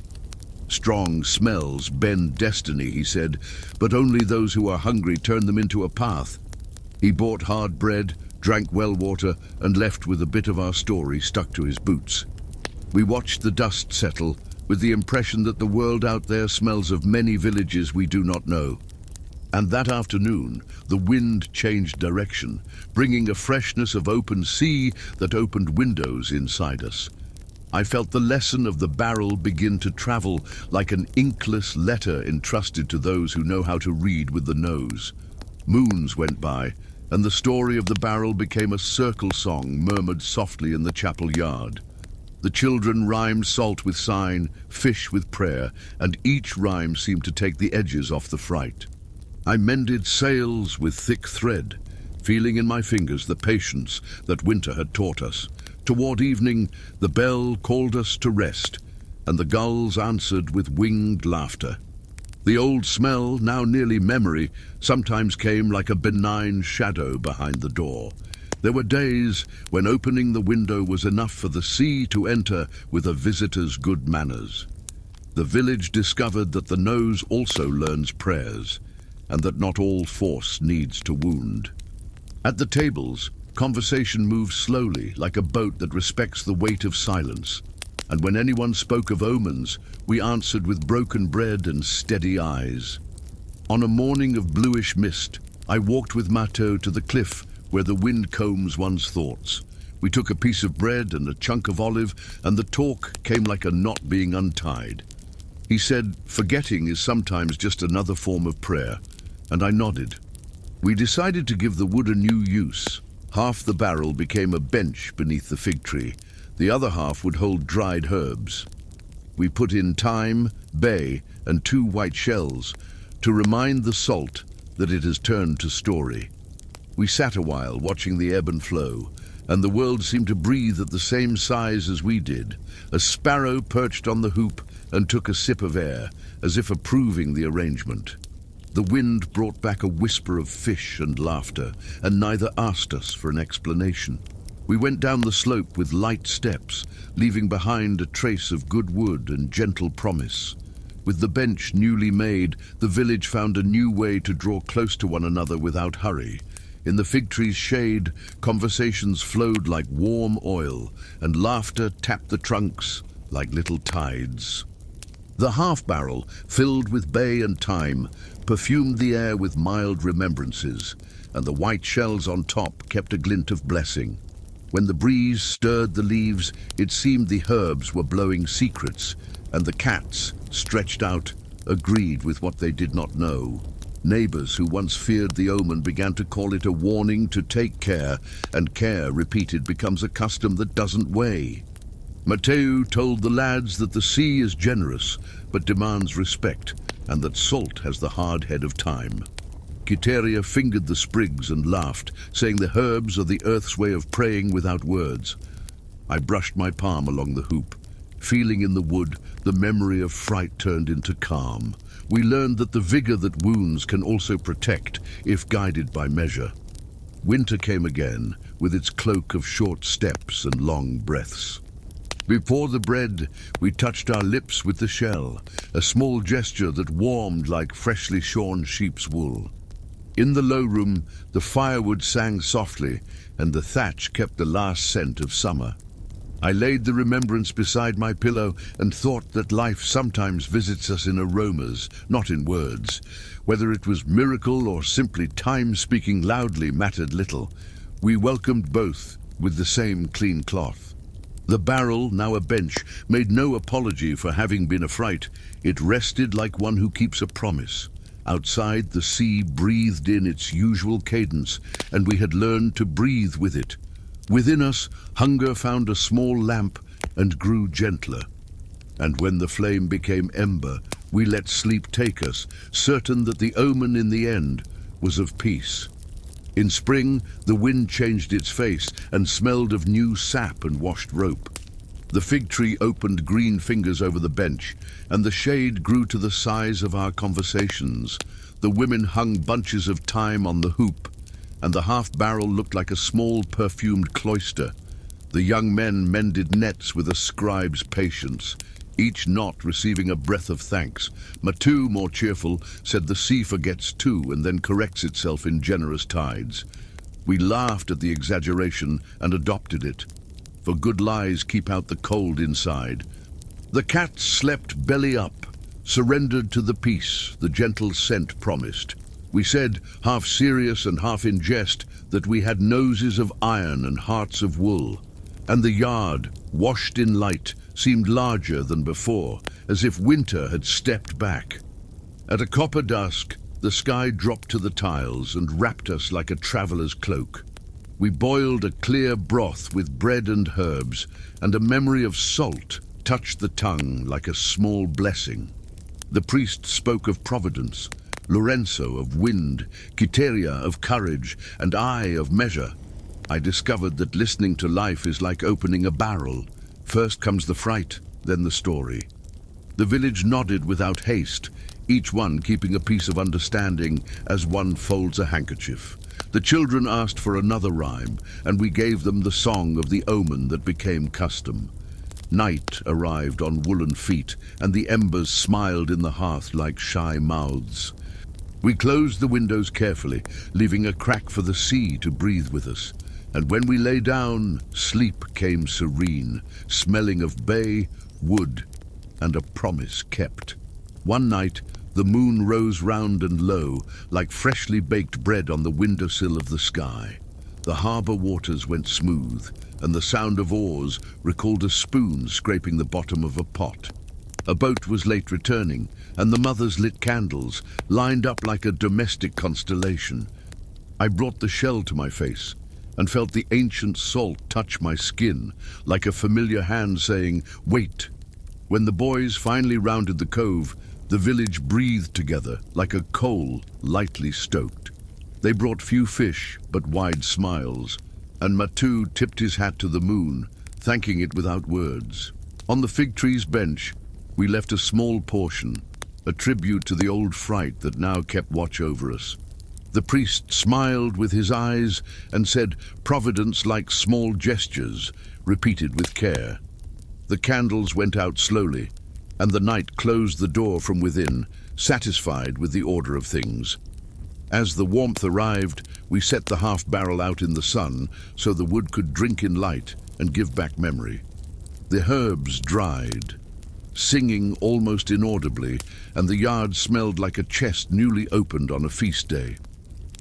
Strong smells bend destiny, he said, but only those who are hungry turn them into a path. He bought hard bread, drank well water, and left with a bit of our story stuck to his boots. We watched the dust settle, with the impression that the world out there smells of many villages we do not know. And that afternoon, the wind changed direction, bringing a freshness of open sea that opened windows inside us. I felt the lesson of the barrel begin to travel like an inkless letter entrusted to those who know how to read with the nose. Moons went by, and the story of the barrel became a circle song murmured softly in the chapel yard. The children rhymed salt with sign, fish with prayer, and each rhyme seemed to take the edges off the fright. I mended sails with thick thread, feeling in my fingers the patience that winter had taught us. Toward evening, the bell called us to rest, and the gulls answered with winged laughter. The old smell, now nearly memory, sometimes came like a benign shadow behind the door. There were days when opening the window was enough for the sea to enter with a visitor's good manners. The village discovered that the nose also learns prayers, and that not all force needs to wound. At the tables, conversation moved slowly, like a boat that respects the weight of silence. And when anyone spoke of omens, we answered with broken bread and steady eyes. On a morning of bluish mist, I walked with Matteau to the cliff where the wind combs one's thoughts. We took a piece of bread and a chunk of olive, and the talk came like a knot being untied. He said, "Forgetting is sometimes just another form of prayer," and I nodded. We decided to give the wood a new use. Half the barrel became a bench beneath the fig tree. The other half would hold dried herbs. We put in thyme, bay, and 2 white shells to remind the salt that it has turned to story. We sat a while, watching the ebb and flow, and the world seemed to breathe at the same size as we did. A sparrow perched on the hoop and took a sip of air, as if approving the arrangement. The wind brought back a whisper of fish and laughter, and neither asked us for an explanation. We went down the slope with light steps, leaving behind a trace of good wood and gentle promise. With the bench newly made, the village found a new way to draw close to one another without hurry. In the fig tree's shade, conversations flowed like warm oil, and laughter tapped the trunks like little tides. The half-barrel, filled with bay and thyme, perfumed the air with mild remembrances, and the white shells on top kept a glint of blessing. When the breeze stirred the leaves, it seemed the herbs were blowing secrets, and the cats, stretched out, agreed with what they did not know. Neighbors who once feared the omen began to call it a warning to take care, and care, repeated, becomes a custom that doesn't weigh. Matteo told the lads that the sea is generous, but demands respect, and that salt has the hard head of time. Quiteria fingered the sprigs and laughed, saying the herbs are the earth's way of praying without words. I brushed my palm along the hoop. Feeling in the wood, the memory of fright turned into calm. We learned that the vigor that wounds can also protect, if guided by measure. Winter came again, with its cloak of short steps and long breaths. Before the bread, we touched our lips with the shell, a small gesture that warmed like freshly shorn sheep's wool. In the low room, the firewood sang softly, and the thatch kept the last scent of summer. I laid the remembrance beside my pillow and thought that life sometimes visits us in aromas, not in words. Whether it was miracle or simply time speaking loudly mattered little. We welcomed both with the same clean cloth. The barrel, now a bench, made no apology for having been a fright. It rested like one who keeps a promise. Outside, the sea breathed in its usual cadence, and we had learned to breathe with it. Within us, hunger found a small lamp and grew gentler. And when the flame became ember, we let sleep take us, certain that the omen in the end was of peace. In spring, the wind changed its face and smelled of new sap and washed rope. The fig tree opened green fingers over the bench, and the shade grew to the size of our conversations. The women hung bunches of thyme on the hoop, and the half-barrel looked like a small perfumed cloister. The young men mended nets with a scribe's patience, each knot receiving a breath of thanks. Matthew, more cheerful, said the sea forgets too and then corrects itself in generous tides. We laughed at the exaggeration and adopted it, for good lies keep out the cold inside. The cats slept belly up, surrendered to the peace the gentle scent promised. We said, half serious and half in jest, that we had noses of iron and hearts of wool, and the yard, washed in light, seemed larger than before, as if winter had stepped back. At a copper dusk, the sky dropped to the tiles and wrapped us like a traveller's cloak. We boiled a clear broth with bread and herbs, and a memory of salt touched the tongue like a small blessing. The priest spoke of providence, Lorenzo of wind, Quiteria of courage, and I of measure. I discovered that listening to life is like opening a barrel. First comes the fright, then the story. The village nodded without haste, each one keeping a piece of understanding as one folds a handkerchief. The children asked for another rhyme, and we gave them the song of the omen that became custom. Night arrived on woolen feet, and the embers smiled in the hearth like shy mouths. We closed the windows carefully, leaving a crack for the sea to breathe with us. And when we lay down, sleep came serene, smelling of bay, wood, and a promise kept. One night, the moon rose round and low, like freshly baked bread on the windowsill of the sky. The harbour waters went smooth, and the sound of oars recalled a spoon scraping the bottom of a pot. A boat was late returning, and the mothers lit candles, lined up like a domestic constellation. I brought the shell to my face, and felt the ancient salt touch my skin, like a familiar hand saying, "Wait." When the boys finally rounded the cove, the village breathed together like a coal lightly stoked. They brought few fish, but wide smiles, and Matu tipped his hat to the moon, thanking it without words. On the fig tree's bench, we left a small portion, a tribute to the old fright that now kept watch over us. The priest smiled with his eyes and said, "Providence like small gestures, repeated with care." The candles went out slowly, and the night closed the door from within, satisfied with the order of things. As the warmth arrived, we set the half-barrel out in the sun so the wood could drink in light and give back memory. The herbs dried, singing almost inaudibly, and the yard smelled like a chest newly opened on a feast day.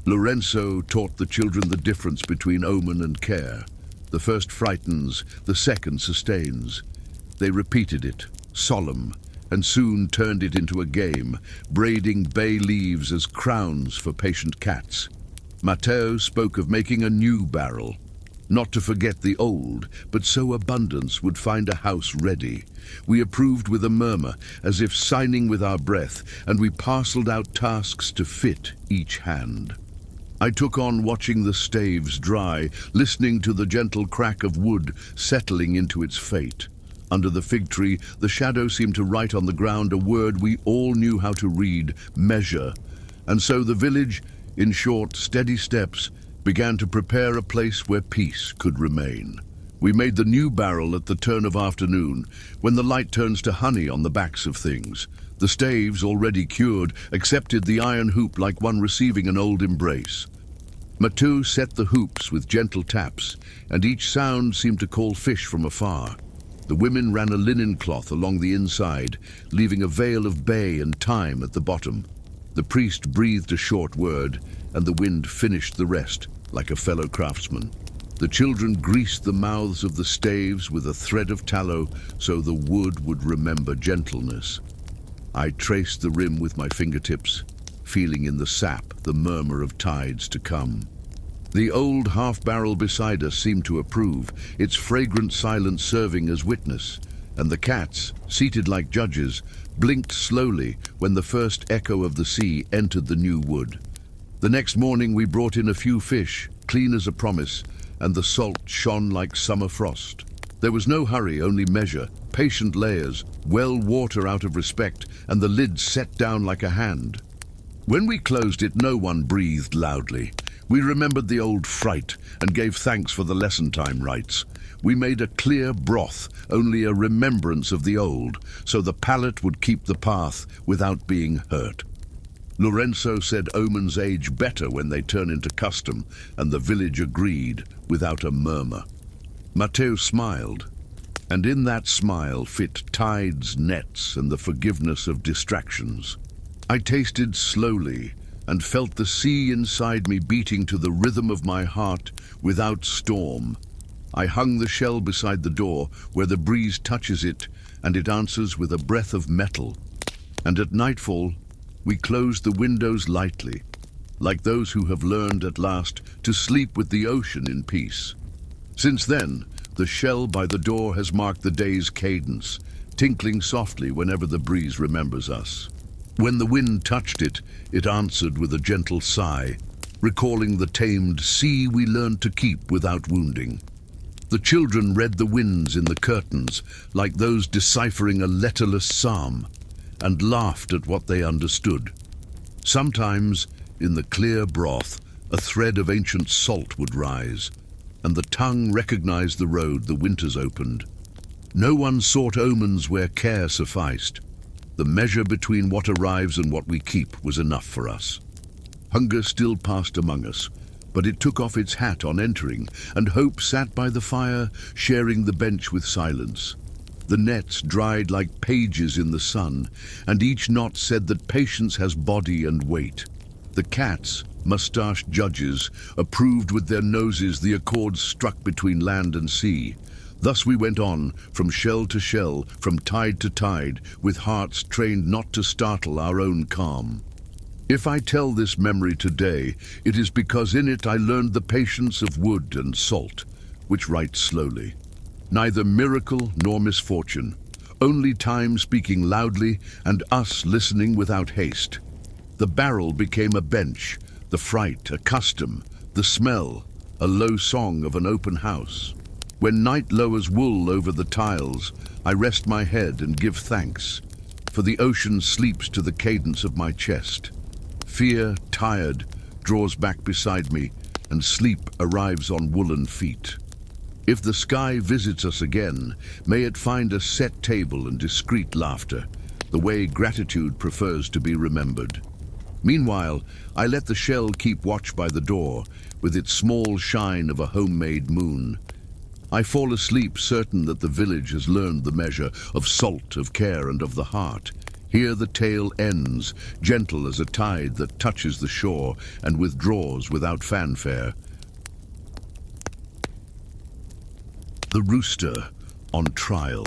Lorenzo taught the children the difference between omen and care. The first frightens, the second sustains. They repeated it, solemn, and soon turned it into a game, braiding bay leaves as crowns for patient cats. Matteo spoke of making a new barrel, not to forget the old, but so abundance would find a house ready. We approved with a murmur, as if signing with our breath, and we parceled out tasks to fit each hand. I took on watching the staves dry, listening to the gentle crack of wood settling into its fate. Under the fig tree, the shadow seemed to write on the ground a word we all knew how to read, measure. And so the village, in short, steady steps, began to prepare a place where peace could remain. We made the new barrel at the turn of afternoon, when the light turns to honey on the backs of things. The staves, already cured, accepted the iron hoop like one receiving an old embrace. Matu set the hoops with gentle taps, and each sound seemed to call fish from afar. The women ran a linen cloth along the inside, leaving a veil of bay and thyme at the bottom. The priest breathed a short word, and the wind finished the rest, like a fellow craftsman. The children greased the mouths of the staves with a thread of tallow so the wood would remember gentleness. I traced the rim with my fingertips, feeling in the sap the murmur of tides to come. The old half-barrel beside us seemed to approve, its fragrant silence serving as witness, and the cats, seated like judges, blinked slowly when the first echo of the sea entered the new wood. The next morning we brought in a few fish, clean as a promise, and the salt shone like summer frost. There was no hurry, only measure, patient layers, well water out of respect, and the lid set down like a hand. When we closed it, no one breathed loudly. We remembered the old fright and gave thanks for the lesson time rites. We made a clear broth, only a remembrance of the old, so the palate would keep the path without being hurt. Lorenzo said omens age better when they turn into custom, and the village agreed without a murmur. Matteo smiled, and in that smile fit tides, nets, and the forgiveness of distractions. I tasted slowly, and felt the sea inside me beating to the rhythm of my heart without storm. I hung the shell beside the door where the breeze touches it and it answers with a breath of metal. And at nightfall, we closed the windows lightly, like those who have learned at last to sleep with the ocean in peace. Since then, the shell by the door has marked the day's cadence, tinkling softly whenever the breeze remembers us. When the wind touched it, it answered with a gentle sigh, recalling the tamed sea we learned to keep without wounding. The children read the winds in the curtains, like those deciphering a letterless psalm, and laughed at what they understood. Sometimes, in the clear broth, a thread of ancient salt would rise, and the tongue recognized the road the winters opened. No one sought omens where care sufficed. The measure between what arrives and what we keep was enough for us. Hunger still passed among us, but it took off its hat on entering, and hope sat by the fire, sharing the bench with silence. The nets dried like pages in the sun, and each knot said that patience has body and weight. The cats, mustached judges, approved with their noses the accords struck between land and sea. Thus we went on, from shell to shell, from tide to tide, with hearts trained not to startle our own calm. If I tell this memory today, it is because in it I learned the patience of wood and salt, which writes slowly. Neither miracle nor misfortune, only time speaking loudly and us listening without haste. The barrel became a bench, the fright a custom, the smell a low song of an open house. When night lowers wool over the tiles, I rest my head and give thanks, for the ocean sleeps to the cadence of my chest. Fear, tired, draws back beside me, and sleep arrives on woolen feet. If the sky visits us again, may it find a set table and discreet laughter, the way gratitude prefers to be remembered. Meanwhile, I let the shell keep watch by the door, with its small shine of a homemade moon. I fall asleep certain that the village has learned the measure of salt, of care, and of the heart. Here the tale ends, gentle as a tide that touches the shore and withdraws without fanfare. The Rooster on trial.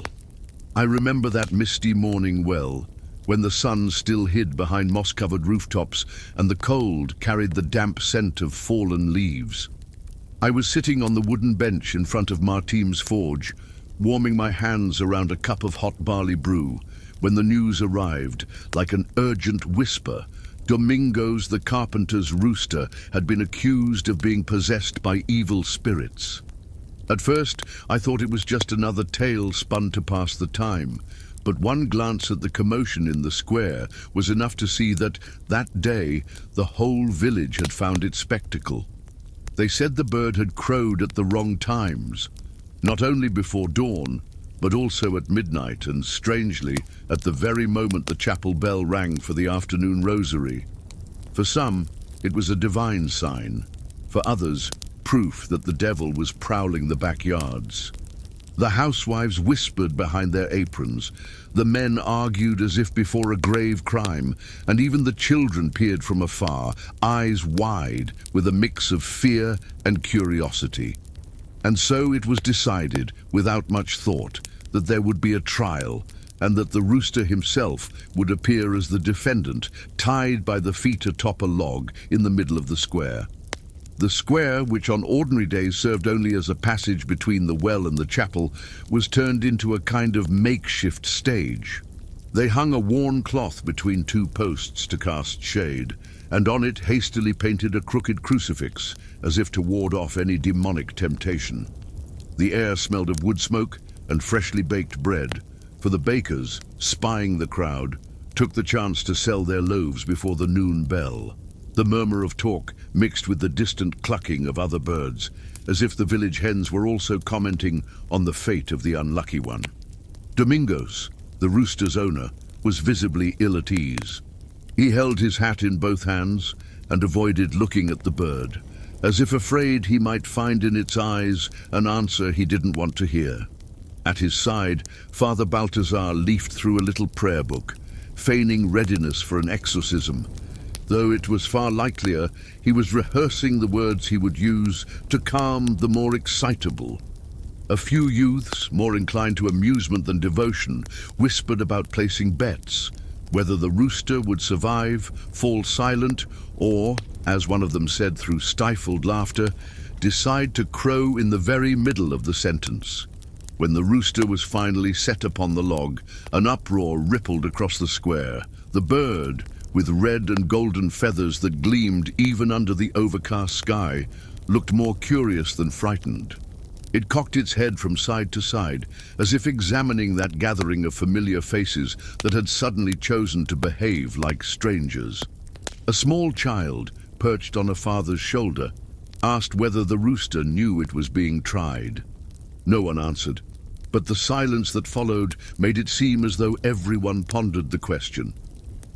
I remember that misty morning well, when the sun still hid behind moss-covered rooftops and the cold carried the damp scent of fallen leaves. I was sitting on the wooden bench in front of Martim's forge, warming my hands around a cup of hot barley brew, when the news arrived, like an urgent whisper. Domingos the carpenter's rooster had been accused of being possessed by evil spirits. At first, I thought it was just another tale spun to pass the time, but one glance at the commotion in the square was enough to see that day the whole village had found its spectacle. They said the bird had crowed at the wrong times, not only before dawn, but also at midnight and, strangely, at the very moment the chapel bell rang for the afternoon rosary. For some, it was a divine sign. For others, proof that the devil was prowling the backyards. The housewives whispered behind their aprons, the men argued as if before a grave crime, and even the children peered from afar, eyes wide, with a mix of fear and curiosity. And so it was decided, without much thought, that there would be a trial, and that the rooster himself would appear as the defendant, tied by the feet atop a log in the middle of the square. The square, which on ordinary days served only as a passage between the well and the chapel, was turned into a kind of makeshift stage. They hung a worn cloth between two posts to cast shade, and on it hastily painted a crooked crucifix, as if to ward off any demonic temptation. The air smelled of wood smoke and freshly baked bread, for the bakers, spying the crowd, took the chance to sell their loaves before the noon bell. The murmur of talk mixed with the distant clucking of other birds, as if the village hens were also commenting on the fate of the unlucky one. Domingos, the rooster's owner, was visibly ill at ease. He held his hat in both hands and avoided looking at the bird, as if afraid he might find in its eyes an answer he didn't want to hear. At his side, Father Balthazar leafed through a little prayer book, feigning readiness for an exorcism. though it was far likelier he was rehearsing the words he would use to calm the more excitable. A few youths, more inclined to amusement than devotion, whispered about placing bets, whether the rooster would survive, fall silent, or, as one of them said through stifled laughter, decide to crow in the very middle of the sentence. When the rooster was finally set upon the log, an uproar rippled across the square. The bird, with red and golden feathers that gleamed even under the overcast sky, looked more curious than frightened. It cocked its head from side to side, as if examining that gathering of familiar faces that had suddenly chosen to behave like strangers. A small child, perched on a father's shoulder, asked whether the rooster knew it was being tried. No one answered, but the silence that followed made it seem as though everyone pondered the question.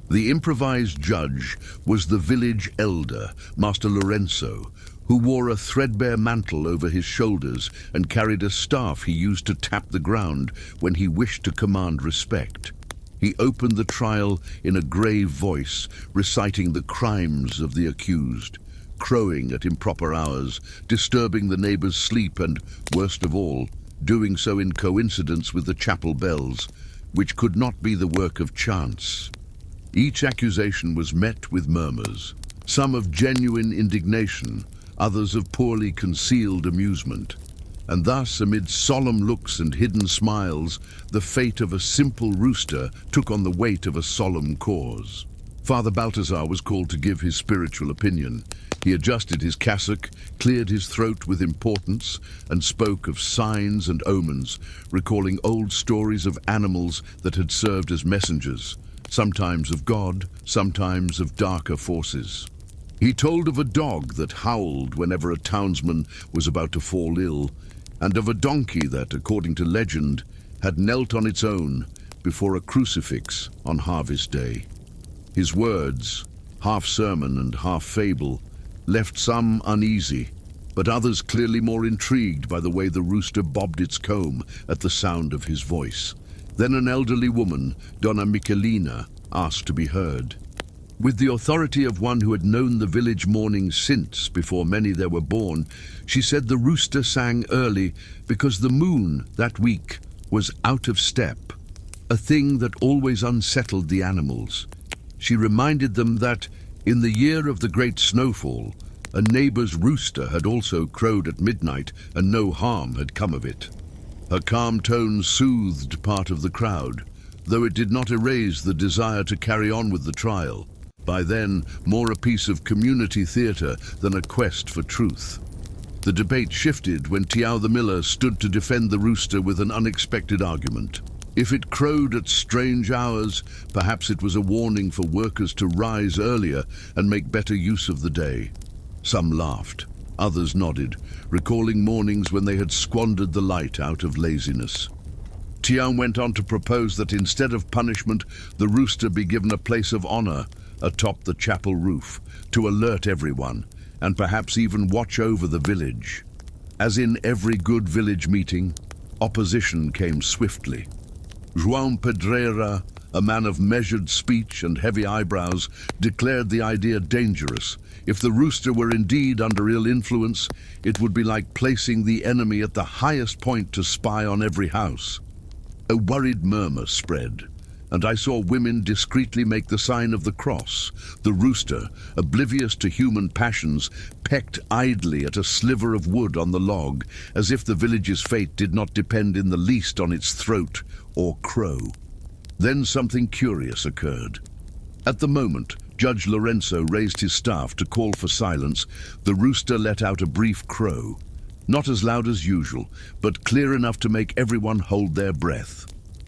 The improvised judge was the village elder, Master Lorenzo, who wore a threadbare mantle over his shoulders and carried a staff he used to tap the ground when he wished to command respect. He opened the trial in a grave voice, reciting the crimes of the accused, crowing at improper hours, disturbing the neighbors' sleep and, worst of all, doing so in coincidence with the chapel bells, which could not be the work of chance. Each accusation was met with murmurs, some of genuine indignation, others of poorly concealed amusement. And thus, amid solemn looks and hidden smiles, the fate of a simple rooster took on the weight of a solemn cause. Father Balthazar was called to give his spiritual opinion. He adjusted his cassock, cleared his throat with importance, and spoke of signs and omens, recalling old stories of animals that had served as messengers, sometimes of God, sometimes of darker forces. He told of a dog that howled whenever a townsman was about to fall ill, and of a donkey that, according to legend, had knelt on its own before a crucifix on harvest day. His words, half sermon and half fable, left some uneasy, but others clearly more intrigued by the way the rooster bobbed its comb at the sound of his voice. Then an elderly woman, Donna Michelina, asked to be heard. With the authority of one who had known the village morning since before many there were born, she said the rooster sang early because the moon that week was out of step, a thing that always unsettled the animals. She reminded them that, in the year of the great snowfall, a neighbor's rooster had also crowed at midnight and no harm had come of it. Her calm tone soothed part of the crowd, though it did not erase the desire to carry on with the trial, by then more a piece of community theatre than a quest for truth. The debate shifted when Tiao the miller stood to defend the rooster with an unexpected argument. If it crowed at strange hours, perhaps it was a warning for workers to rise earlier and make better use of the day. Some laughed, others nodded, recalling mornings when they had squandered the light out of laziness. Tiao went on to propose that instead of punishment, the rooster be given a place of honor atop the chapel roof to alert everyone and perhaps even watch over the village. As in every good village meeting, opposition came swiftly. João Pedreira, a man of measured speech and heavy eyebrows, declared the idea dangerous. If the rooster were indeed under ill influence, it would be like placing the enemy at the highest point to spy on every house. A worried murmur spread, and I saw women discreetly make the sign of the cross. The rooster, oblivious to human passions, pecked idly at a sliver of wood on the log, as if the village's fate did not depend in the least on its throat or crow. Then something curious occurred. At the moment, Judge Lorenzo raised his staff to call for silence. The rooster let out a brief crow, not as loud as usual, but clear enough to make everyone hold their breath.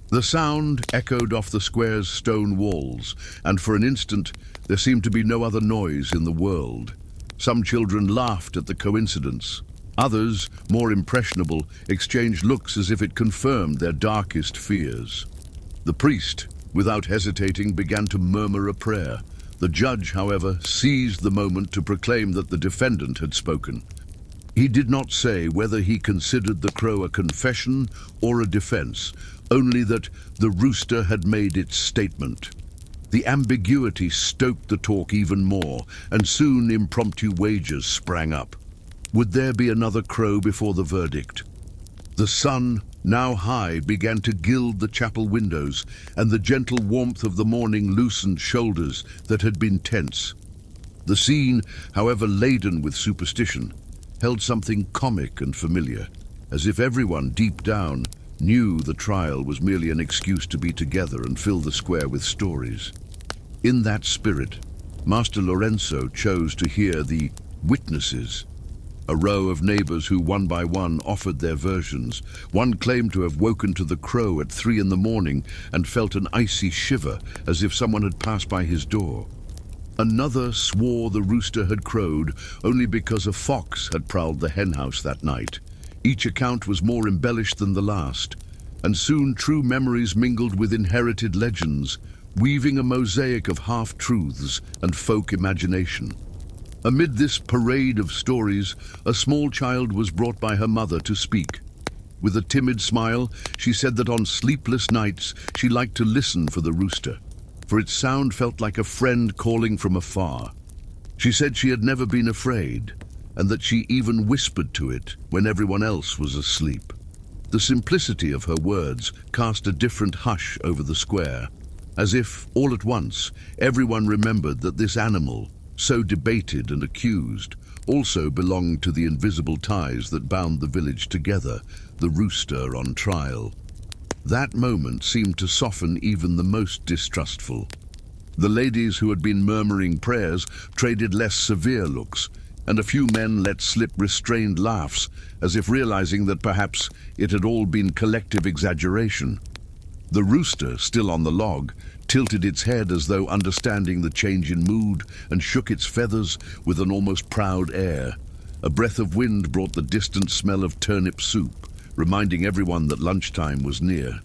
The sound echoed off the square's stone walls, and for an instant there seemed to be no other noise in the world. Some children laughed at the coincidence. Others, more impressionable, exchanged looks as if it confirmed their darkest fears. The priest, without hesitating, began to murmur a prayer. The judge, however, seized the moment to proclaim that the defendant had spoken. He did not say whether he considered the crow a confession or a defense, only that the rooster had made its statement. The ambiguity stoked the talk even more, and soon impromptu wagers sprang up. Would there be another crow before the verdict? The sun, now high, began to gild the chapel windows, and the gentle warmth of the morning loosened shoulders that had been tense. The scene, however laden with superstition, held something comic and familiar, as if everyone deep down knew the trial was merely an excuse to be together and fill the square with stories. In that spirit, Master Lorenzo chose to hear the witnesses, a row of neighbors who one by one offered their versions. One claimed to have woken to the crow at 3 in the morning and felt an icy shiver as if someone had passed by his door. Another swore the rooster had crowed only because a fox had prowled the henhouse that night. Each account was more embellished than the last, and soon true memories mingled with inherited legends, weaving a mosaic of half-truths and folk imagination. Amid this parade of stories, a small child was brought by her mother to speak. With a timid smile, she said that on sleepless nights she liked to listen for the rooster, for its sound felt like a friend calling from afar. She said she had never been afraid, and that she even whispered to it when everyone else was asleep. The simplicity of her words cast a different hush over the square, as if, all at once, everyone remembered that this animal, so debated and accused, also belonged to the invisible ties that bound the village together, the rooster on trial. That moment seemed to soften even the most distrustful. The ladies who had been murmuring prayers traded less severe looks, and a few men let slip restrained laughs, as if realizing that perhaps it had all been collective exaggeration. The rooster, still on the log, tilted its head as though understanding the change in mood and shook its feathers with an almost proud air. A breath of wind brought the distant smell of turnip soup, reminding everyone that lunchtime was near.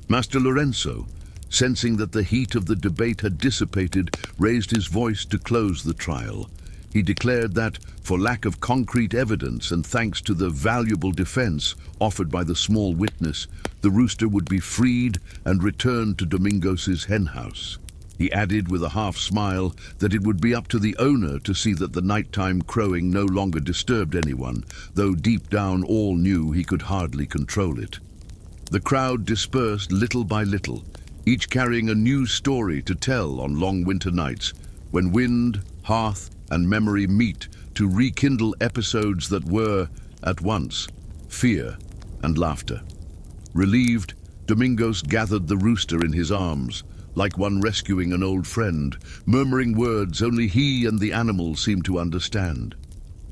Master Lorenzo, sensing that the heat of the debate had dissipated, raised his voice to close the trial. He declared that, for lack of concrete evidence and thanks to the valuable defense offered by the small witness, the rooster would be freed and returned to Domingos's henhouse. He added with a half-smile that it would be up to the owner to see that the nighttime crowing no longer disturbed anyone, though deep down all knew he could hardly control it. The crowd dispersed little by little, each carrying a new story to tell on long winter nights, when wind, hearth, and memory meet to rekindle episodes that were, at once, fear and laughter. Relieved, Domingos gathered the rooster in his arms, like one rescuing an old friend, murmuring words only he and the animal seemed to understand.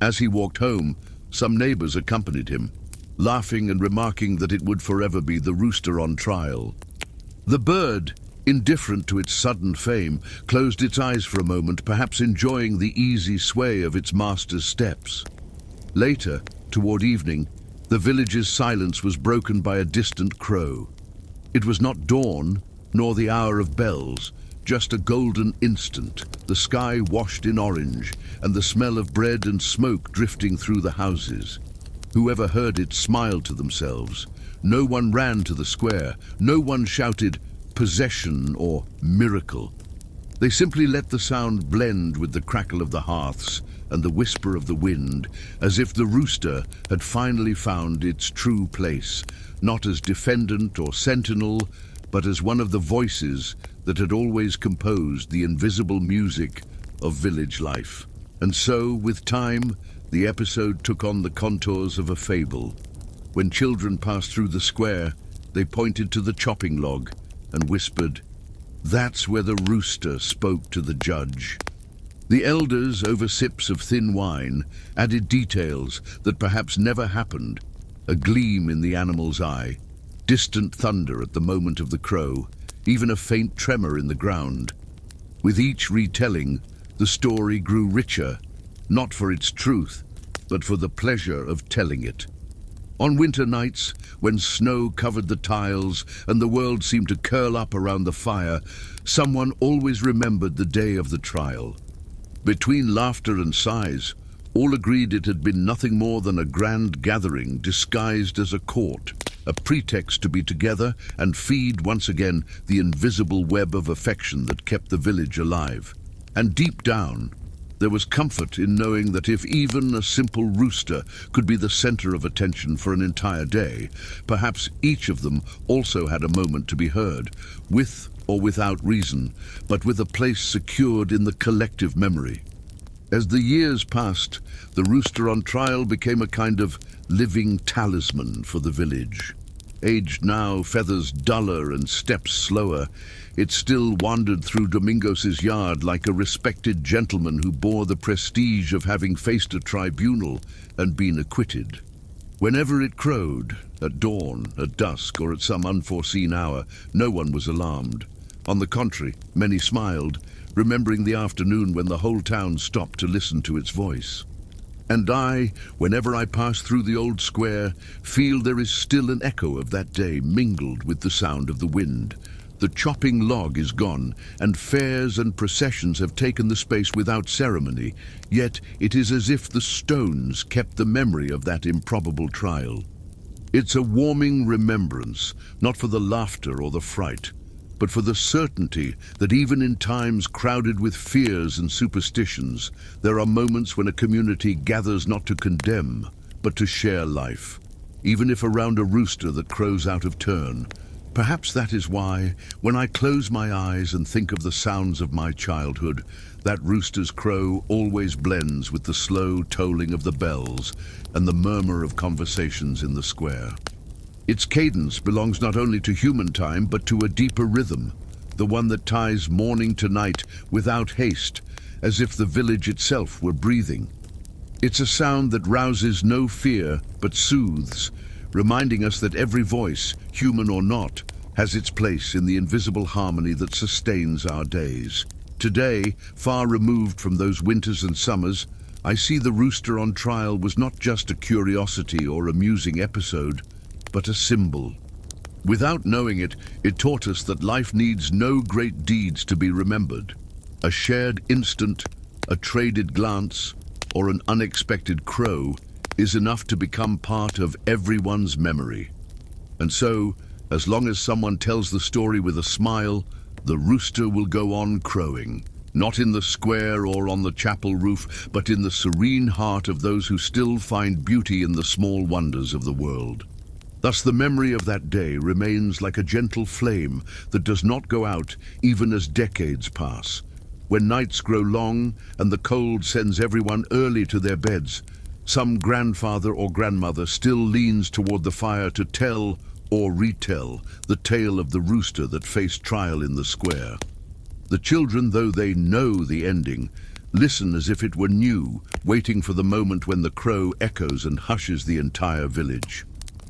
As he walked home, some neighbors accompanied him, laughing and remarking that it would forever be the rooster on trial. The bird, indifferent to its sudden fame, closed its eyes for a moment, perhaps enjoying the easy sway of its master's steps. Later, toward evening, the village's silence was broken by a distant crow. It was not dawn, nor the hour of bells, just a golden instant, the sky washed in orange, and the smell of bread and smoke drifting through the houses. Whoever heard it smiled to themselves. No one ran to the square, no one shouted, "Possession" or "miracle." They simply let the sound blend with the crackle of the hearths and the whisper of the wind, as if the rooster had finally found its true place, not as defendant or sentinel, but as one of the voices that had always composed the invisible music of village life. And so, with time, the episode took on the contours of a fable. When children passed through the square, they pointed to the chopping log and whispered, "That's where the rooster spoke to the judge." The elders, over sips of thin wine, added details that perhaps never happened, a gleam in the animal's eye, distant thunder at the moment of the crow, even a faint tremor in the ground. With each retelling, the story grew richer, not for its truth, but for the pleasure of telling it. On winter nights, when snow covered the tiles and the world seemed to curl up around the fire, someone always remembered the day of the trial. Between laughter and sighs, all agreed it had been nothing more than a grand gathering disguised as a court. a pretext to be together and feed once again the invisible web of affection that kept the village alive. And deep down, there was comfort in knowing that if even a simple rooster could be the center of attention for an entire day, perhaps each of them also had a moment to be heard, with or without reason, but with a place secured in the collective memory. As the years passed, the rooster on trial became a kind of living talisman for the village. Aged now, feathers duller and steps slower, it still wandered through Domingos's yard like a respected gentleman who bore the prestige of having faced a tribunal and been acquitted. Whenever it crowed, at dawn, at dusk, or at some unforeseen hour, no one was alarmed. On the contrary, many smiled, remembering the afternoon when the whole town stopped to listen to its voice. And I, whenever I pass through the old square, feel there is still an echo of that day mingled with the sound of the wind. The chopping log is gone, and fairs and processions have taken the space without ceremony, yet it is as if the stones kept the memory of that improbable trial. It's a warming remembrance, not for the laughter or the fright, but for the certainty that even in times crowded with fears and superstitions, there are moments when a community gathers not to condemn, but to share life, even if around a rooster that crows out of turn. Perhaps that is why, when I close my eyes and think of the sounds of my childhood, that rooster's crow always blends with the slow tolling of the bells and the murmur of conversations in the square. Its cadence belongs not only to human time, but to a deeper rhythm, the one that ties morning to night without haste, as if the village itself were breathing. It's a sound that rouses no fear, but soothes, reminding us that every voice, human or not, has its place in the invisible harmony that sustains our days. Today, far removed from those winters and summers, I see the rooster on trial was not just a curiosity or amusing episode, but a symbol. Without knowing it, it taught us that life needs no great deeds to be remembered. A shared instant, a traded glance, or an unexpected crow is enough to become part of everyone's memory. And so, as long as someone tells the story with a smile, the rooster will go on crowing, not in the square or on the chapel roof, but in the serene heart of those who still find beauty in the small wonders of the world. Thus the memory of that day remains like a gentle flame that does not go out even as decades pass. When nights grow long and the cold sends everyone early to their beds, some grandfather or grandmother still leans toward the fire to tell or retell the tale of the rooster that faced trial in the square. The children, though they know the ending, listen as if it were new, waiting for the moment when the crow echoes and hushes the entire village.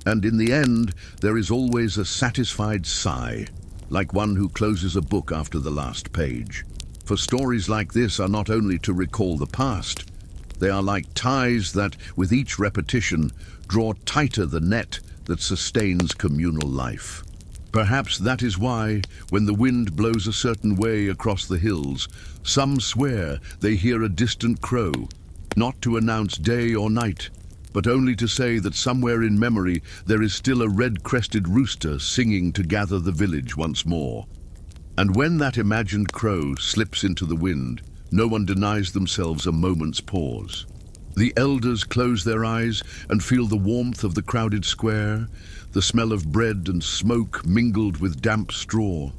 And in the end, there is always a satisfied sigh, like one who closes a book after the last page. For stories like this are not only to recall the past, they are like ties that, with each repetition, draw tighter the net that sustains communal life. Perhaps that is why, when the wind blows a certain way across the hills, some swear they hear a distant crow, not to announce day or night, but only to say that somewhere in memory there is still a red-crested rooster singing to gather the village once more. And when that imagined crow slips into the wind, no one denies themselves a moment's pause. The elders close their eyes and feel the warmth of the crowded square, the smell of bread and smoke mingled with damp straw.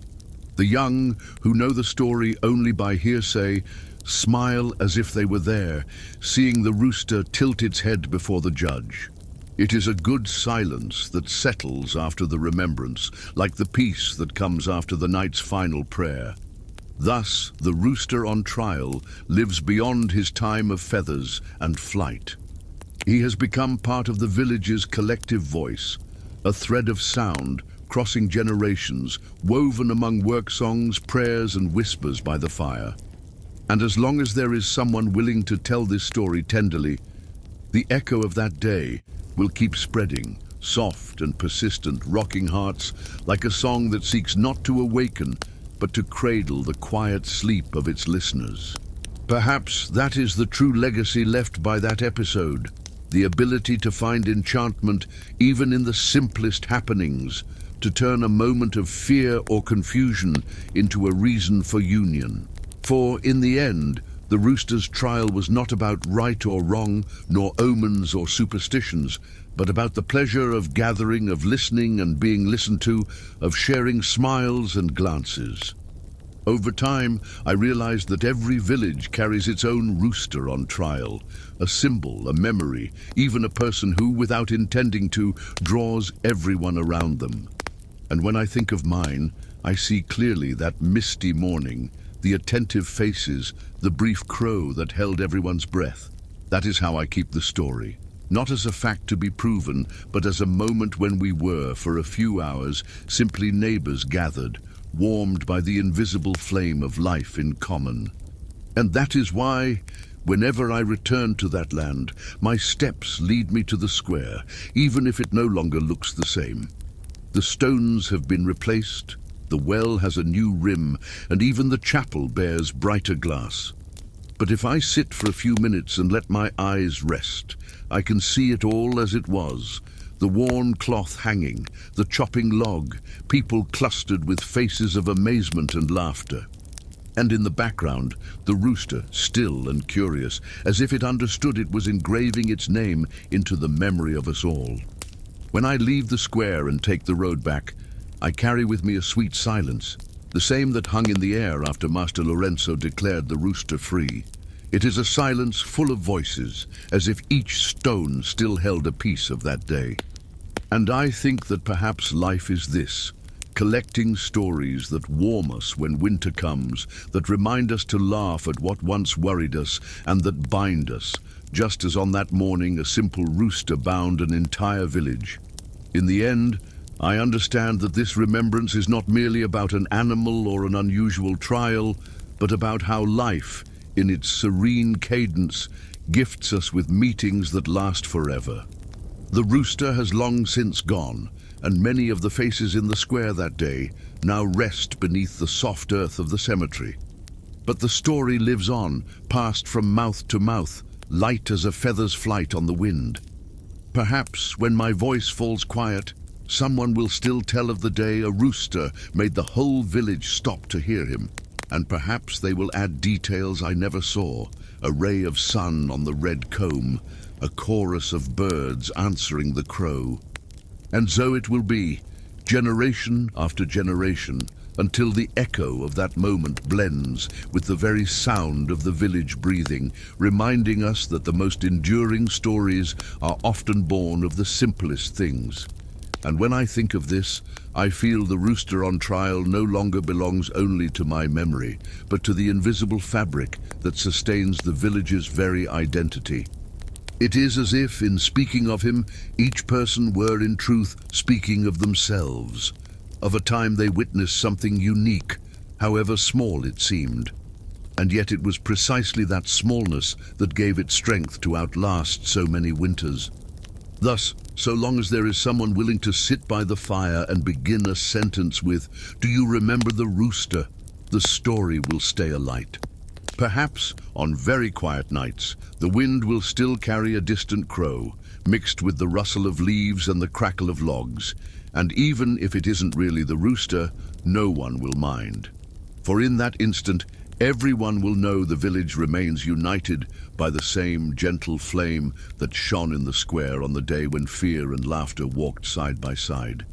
The young, who know the story only by hearsay, smile as if they were there, seeing the rooster tilt its head before the judge. It is a good silence that settles after the remembrance, like the peace that comes after the night's final prayer. Thus, the rooster on trial lives beyond his time of feathers and flight. He has become part of the village's collective voice, a thread of sound crossing generations, woven among work songs, prayers, and whispers by the fire. And as long as there is someone willing to tell this story tenderly, the echo of that day will keep spreading, soft and persistent, rocking hearts like a song that seeks not to awaken, but to cradle the quiet sleep of its listeners. Perhaps that is the true legacy left by that episode, the ability to find enchantment even in the simplest happenings, to turn a moment of fear or confusion into a reason for union. For, in the end, the rooster's trial was not about right or wrong, nor omens or superstitions, but about the pleasure of gathering, of listening and being listened to, of sharing smiles and glances. Over time, I realized that every village carries its own rooster on trial, a symbol, a memory, even a person who, without intending to, draws everyone around them. And when I think of mine, I see clearly that misty morning, the attentive faces, the brief crow that held everyone's breath. That is how I keep the story. Not as a fact to be proven, but as a moment when we were, for a few hours, simply neighbors gathered, warmed by the invisible flame of life in common. And that is why, whenever I return to that land, my steps lead me to the square, even if it no longer looks the same. The stones have been replaced, the well has a new rim, and even the chapel bears brighter glass. But if I sit for a few minutes and let my eyes rest, I can see it all as it was. The worn cloth hanging, the chopping log, people clustered with faces of amazement and laughter. And in the background, the rooster, still and curious, as if it understood it was engraving its name into the memory of us all. When I leave the square and take the road back, I carry with me a sweet silence, the same that hung in the air after Master Lorenzo declared the rooster free. It is a silence full of voices, as if each stone still held a piece of that day. And I think that perhaps life is this, collecting stories that warm us when winter comes, that remind us to laugh at what once worried us, and that bind us, just as on that morning a simple rooster bound an entire village. In the end, I understand that this remembrance is not merely about an animal or an unusual trial, but about how life, in its serene cadence, gifts us with meetings that last forever. The rooster has long since gone, and many of the faces in the square that day now rest beneath the soft earth of the cemetery. But the story lives on, passed from mouth to mouth, light as a feather's flight on the wind. Perhaps, when my voice falls quiet, someone will still tell of the day a rooster made the whole village stop to hear him. And perhaps they will add details I never saw, a ray of sun on the red comb, a chorus of birds answering the crow. And so it will be, generation after generation, until the echo of that moment blends with the very sound of the village breathing, reminding us that the most enduring stories are often born of the simplest things. And when I think of this, I feel the rooster on trial no longer belongs only to my memory, but to the invisible fabric that sustains the village's very identity. It is as if, in speaking of him, each person were in truth speaking of themselves, of a time they witnessed something unique, however small it seemed. And yet it was precisely that smallness that gave it strength to outlast so many winters. Thus, so long as there is someone willing to sit by the fire and begin a sentence with, "Do you remember the rooster?" the story will stay alight. Perhaps, on very quiet nights, the wind will still carry a distant crow, mixed with the rustle of leaves and the crackle of logs, and even if it isn't really the rooster, no one will mind. For in that instant, everyone will know the village remains united by the same gentle flame that shone in the square on the day when fear and laughter walked side by side.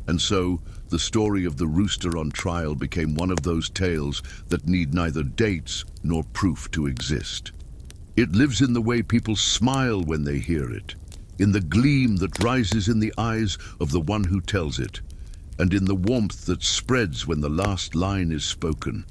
And so, the story of the rooster on trial became one of those tales that need neither dates nor proof to exist. It lives in the way people smile when they hear it, in the gleam that rises in the eyes of the one who tells it, and in the warmth that spreads when the last line is spoken.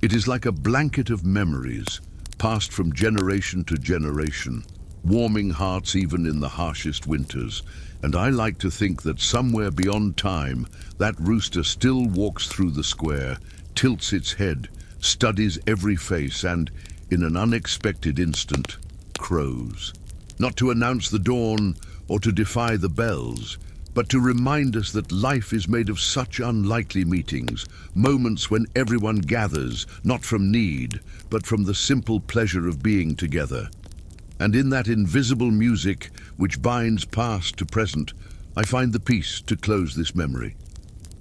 It is like a blanket of memories, passed from generation to generation, warming hearts even in the harshest winters. And I like to think that somewhere beyond time, that rooster still walks through the square, tilts its head, studies every face, and, in an unexpected instant, crows. Not to announce the dawn or to defy the bells, but to remind us that life is made of such unlikely meetings, moments when everyone gathers, not from need, but from the simple pleasure of being together. And in that invisible music which binds past to present, I find the peace to close this memory.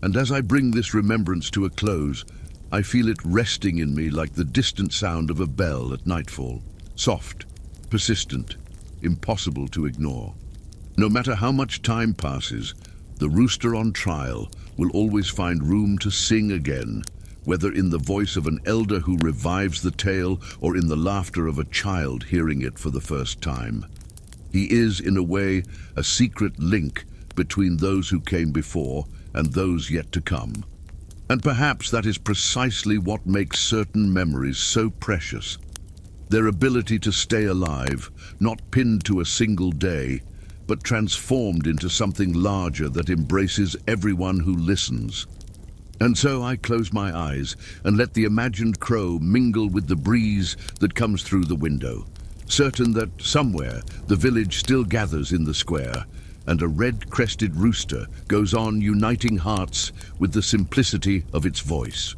And as I bring this remembrance to a close, I feel it resting in me like the distant sound of a bell at nightfall, soft, persistent, impossible to ignore. No matter how much time passes, the rooster on trial will always find room to sing again, whether in the voice of an elder who revives the tale or in the laughter of a child hearing it for the first time. He is, in a way, a secret link between those who came before and those yet to come. And perhaps that is precisely what makes certain memories so precious. Their ability to stay alive, not pinned to a single day, but transformed into something larger that embraces everyone who listens. And so I close my eyes and let the imagined crow mingle with the breeze that comes through the window, certain that somewhere the village still gathers in the square, and a red-crested rooster goes on uniting hearts with the simplicity of its voice.